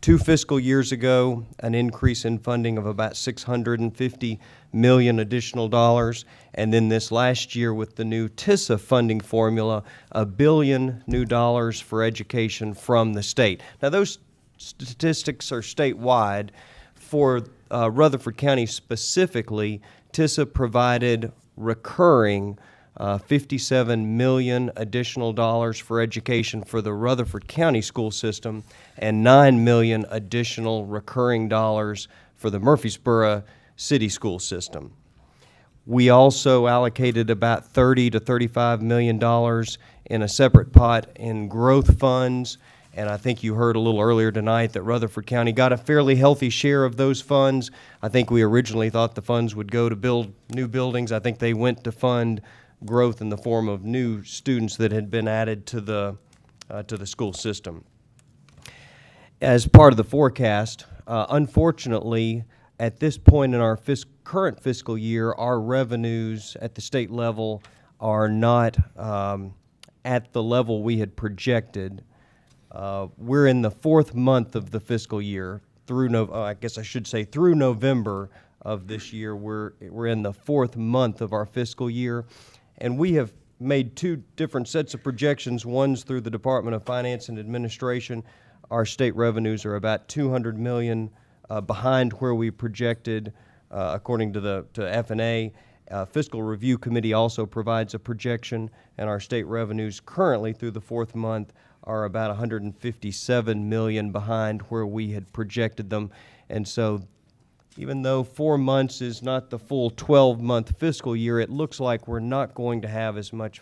2 fiscal years ago, an increase in funding of about $650 million additional dollars. And then this last year with the new TISA funding formula, $1 billion new dollars for education from the state. Now those statistics are statewide. For Rutherford County specifically, TISA provided recurring $57 million additional dollars for education for the Rutherford County school system and $9 million additional recurring dollars for the Murfreesboro city school system. We also allocated about $30 to $35 million in a separate pot in growth funds, and I think you heard a little earlier tonight that Rutherford County got a fairly healthy share of those funds. I think we originally thought the funds would go to build new buildings. I think they went to fund growth in the form of new students that had been added to the school system. As part of the forecast, unfortunately, at this point in our current fiscal year, our revenues at the state level are not at the level we had projected. We're in the 4th month of the fiscal year. Through November of this year, we're in the 4th month of our fiscal year. And we have made 2 different sets of projections. One's through the Department of Finance and Administration. Our state revenues are about $200 million behind where we projected according to F&A. Fiscal Review Committee also provides a projection, and our state revenues currently through the fourth month are about 157 million behind where we had projected them. And so even though 4 months is not the full 12-month fiscal year, it looks like we're not going to have as much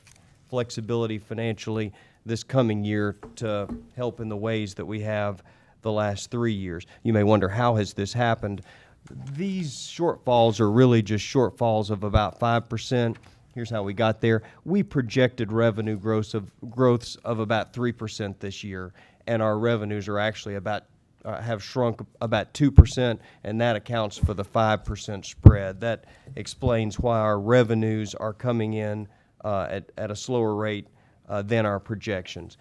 flexibility financially this coming year to help in the ways that we have the last 3 years. You may wonder, how has this happened? These shortfalls are really just shortfalls of about 5%. Here's how we got there. We projected revenue growths of about 3% this year, and our revenues are actually have shrunk about 2%, and that accounts for the 5% spread. That explains why our revenues are coming in at a slower rate than our projections.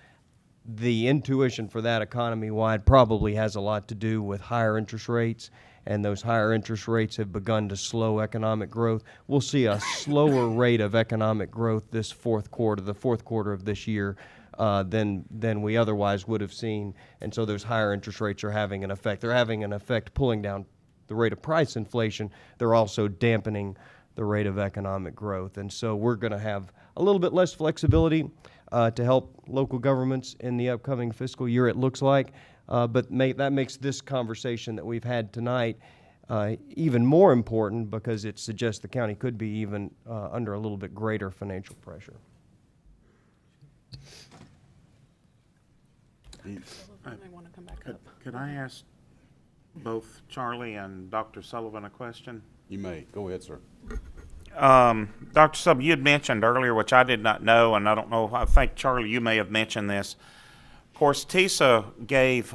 The intuition for that economy-wide probably has a lot to do with higher interest rates, and those higher interest rates have begun to slow economic growth. We'll see a slower rate of economic growth this fourth quarter of this year, than we otherwise would have seen, and so those higher interest rates are having an effect. They're having an effect pulling down the rate of price inflation. They're also dampening the rate of economic growth, and so we're going to have a little bit less flexibility to help local governments in the upcoming fiscal year, it looks like. But that makes this conversation that we've had tonight even more important, because it suggests the county could be even under a little bit greater financial pressure. Could I ask both Charlie and Dr. Sullivan a question? You may. Go ahead, sir. Dr. Sullivan, you had mentioned earlier, which I did not know, and I don't know, I think, Charlie, you may have mentioned this. Of course, TISA gave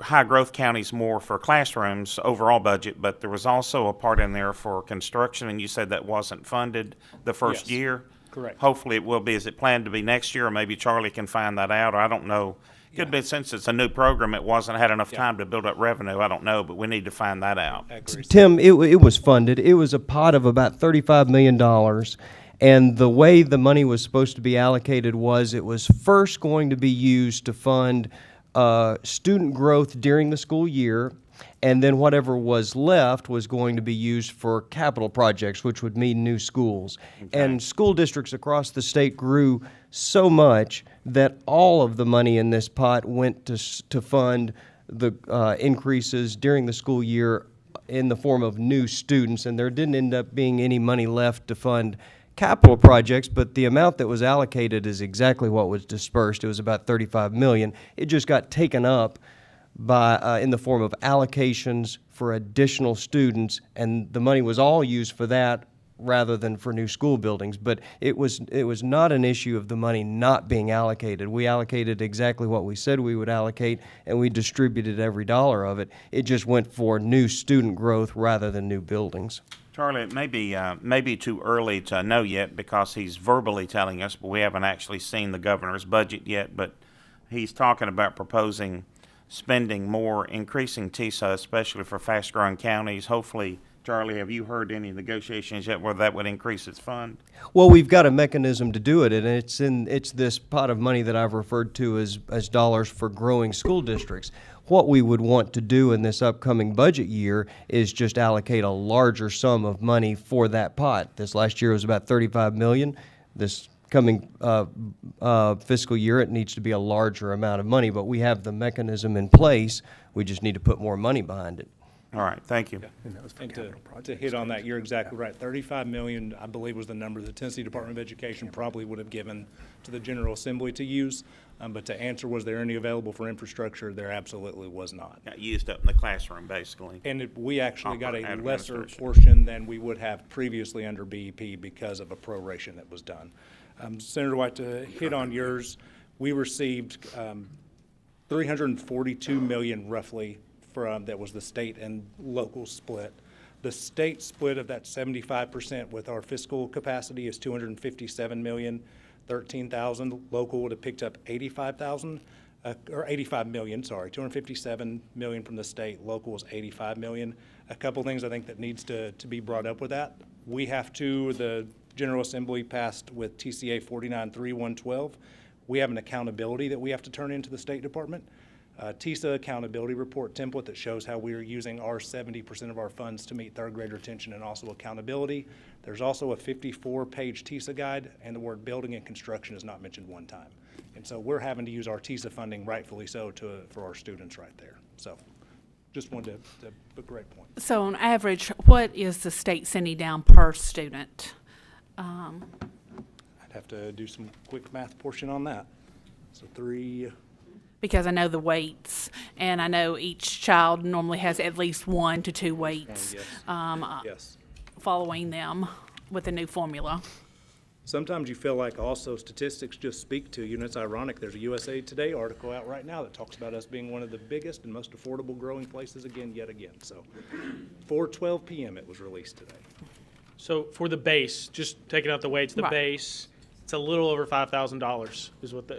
high-growth counties more for classrooms overall budget, but there was also a part in there for construction, and you said that wasn't funded the first Yes. year? Correct. Hopefully it will be. Is it planned to be next year, or maybe Charlie can find that out, or I don't know. Could be, since it's a new program, it wasn't had enough time to build up revenue. I don't know, but we need to find that out. Tim, it was funded. It was a pot of about $35 million, and the way the money was supposed to be allocated was it was first going to be used to fund student growth during the school year, and then whatever was left was going to be used for capital projects, which would mean new schools. Okay. And school districts across the state grew so much that all of the money in this pot went to fund the increases during the school year in the form of new students, and there didn't end up being any money left to fund capital projects, but the amount that was allocated is exactly what was dispersed. It was about $35 million. It just got taken up by in the form of allocations for additional students, and the money was all used for that rather than for new school buildings. But it was not an issue of the money not being allocated. We allocated exactly what we said we would allocate, and we distributed every dollar of it. It just went for new student growth rather than new buildings. Charlie, it may be too early to know yet because he's verbally telling us, but we haven't actually seen the governor's budget yet. But he's talking about proposing spending more, increasing TISA, especially for fast-growing counties. Hopefully, Charlie, have you heard any negotiations yet where that would increase its fund? Well, we've got a mechanism to do it, and it's this pot of money that I've referred to as dollars for growing school districts. What we would want to do in this upcoming budget year is just allocate a larger sum of money for that pot. This last year was about $35 million. This coming fiscal year, it needs to be a larger amount of money, but we have the mechanism in place. We just need to put more money behind it. All right, thank you. And to hit on that, you're exactly right. $35 million, I believe, was the number the Tennessee Department of Education probably would have given to the General Assembly to use. But to answer, was there any available for infrastructure? There absolutely was not. Got used up in the classroom, basically. And we actually got a lesser Administration. portion than we would have previously under BEP because of a proration that was done. Senator White, to hit on yours, we received $342 million roughly that was the state and local split. The state split of that 75% with our fiscal capacity is $257 million, 13,000. Local would have picked up 85,000, or 85 million, sorry, 257 million from the state. Local was 85 million. A couple things I think that needs to be brought up with that. We have to, the General Assembly passed with TCA 49.3.112. We have an accountability that we have to turn into the State Department. TISA accountability report template that shows how we are using our 70% of our funds to meet third grade retention and also accountability. There's also a 54-page TISA guide, and the word building and construction is not mentioned one time. And so we're having to use our TISA funding, rightfully so, for our students right there. So just wanted to a great point. So on average, what is the state sending down per student? I'd have to do some quick math portion on that. So 3, Because I know the weights, and I know each child normally has at least 1 to 2 weights. yes. Yes. Following them with a new formula. Sometimes you feel like also statistics just speak to you, and it's ironic. There's a USA Today article out right now that talks about us being one of the biggest and most affordable growing places yet again. So 4:12 p.m. it was released today. So for the base, just taking out the weights, the Right. base, it's a little over $5,000 is what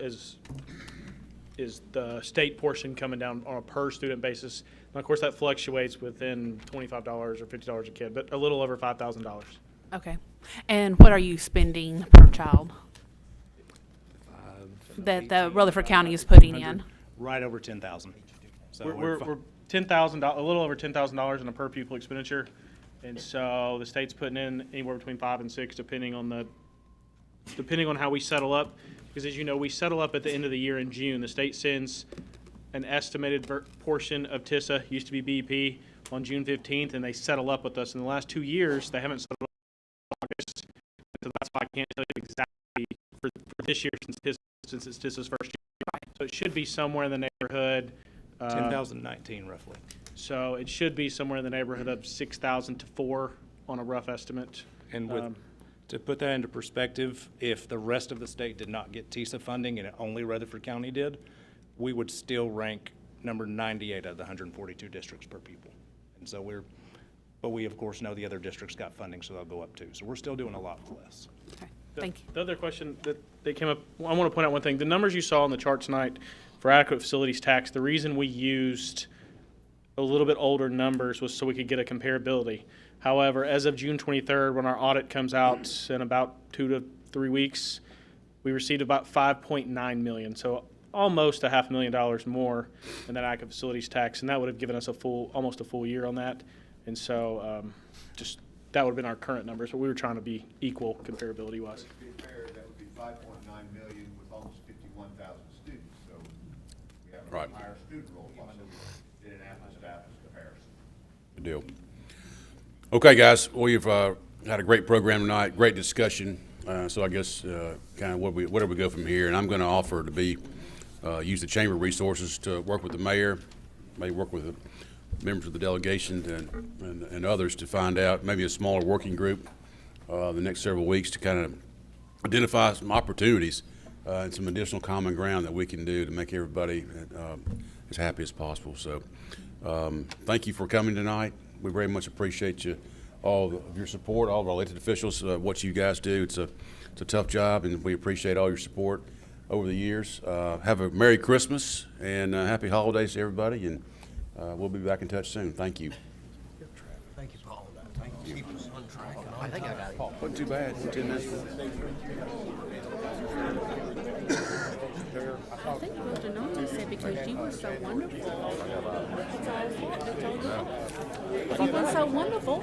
is the state portion coming down on a per student basis. And of course, that fluctuates within $25 or $50 a kid, but a little over $5,000. Okay. And what are you spending per child that the Rutherford County is putting in? Right over 10,000. So We're $10,000, a little over $10,000 in a per pupil expenditure. And so the state's putting in anywhere between 5 and 6, depending on how we settle up. Because as you know, we settle up at the end of the year in June. The state sends an estimated portion of TISA, used to be BP, on June 15th, and they settle up with us. In the last 2 years, they haven't settled up in August. So that's why I can't tell you exactly for this year since it's TISA's first year. So it should be somewhere in the neighborhood. 10,019 roughly. So it should be somewhere in the neighborhood of 6,000 to 4 on a rough estimate. And to put that into perspective, if the rest of the state did not get TISA funding and only Rutherford County did, we would still rank number 98 out of the 142 districts per pupil. And so but we of course know the other districts got funding, so they'll go up too. So we're still doing a lot with less. Okay. Thank you. The other question that came up, I want to point out one thing. The numbers you saw on the chart tonight for adequate facilities tax, the reason we used a little bit older numbers was so we could get a comparability. However, as of June 23rd, when our audit comes out in about 2 to 3 weeks, we received about $5.9 million. So almost $500,000 more in that adequate facilities tax, and that would have given us almost a full year on that. And so just that would have been our current numbers, but we were trying to be equal comparability wise. To be fair, that would be 5.9 million with almost 51,000 students, so we have Right. a higher student roll, so we did an apples-to-apples comparison. Good deal. Okay, guys, we've had a great program tonight, great discussion. So I guess kind of where do we go from here? And I'm going to offer to use the chamber resources to work with the mayor, maybe work with the members of the delegation and others to find out, maybe a smaller working group the next several weeks to kind of identify some opportunities and some additional common ground that we can do to make everybody as happy as possible. So thank you for coming tonight. We very much appreciate all of your support, all of our elected officials, what you guys do. It's a tough job, and we appreciate all your support over the years. Have a Merry Christmas and Happy Holidays to everybody, and we'll be back in touch soon. Thank you. Thank you, Paul. Thank you. Keep us on track. I think I got it. Wasn't too bad. 10 minutes. I think Mr. Nolan said because you were so wonderful. That's all. That's all. You were so wonderful.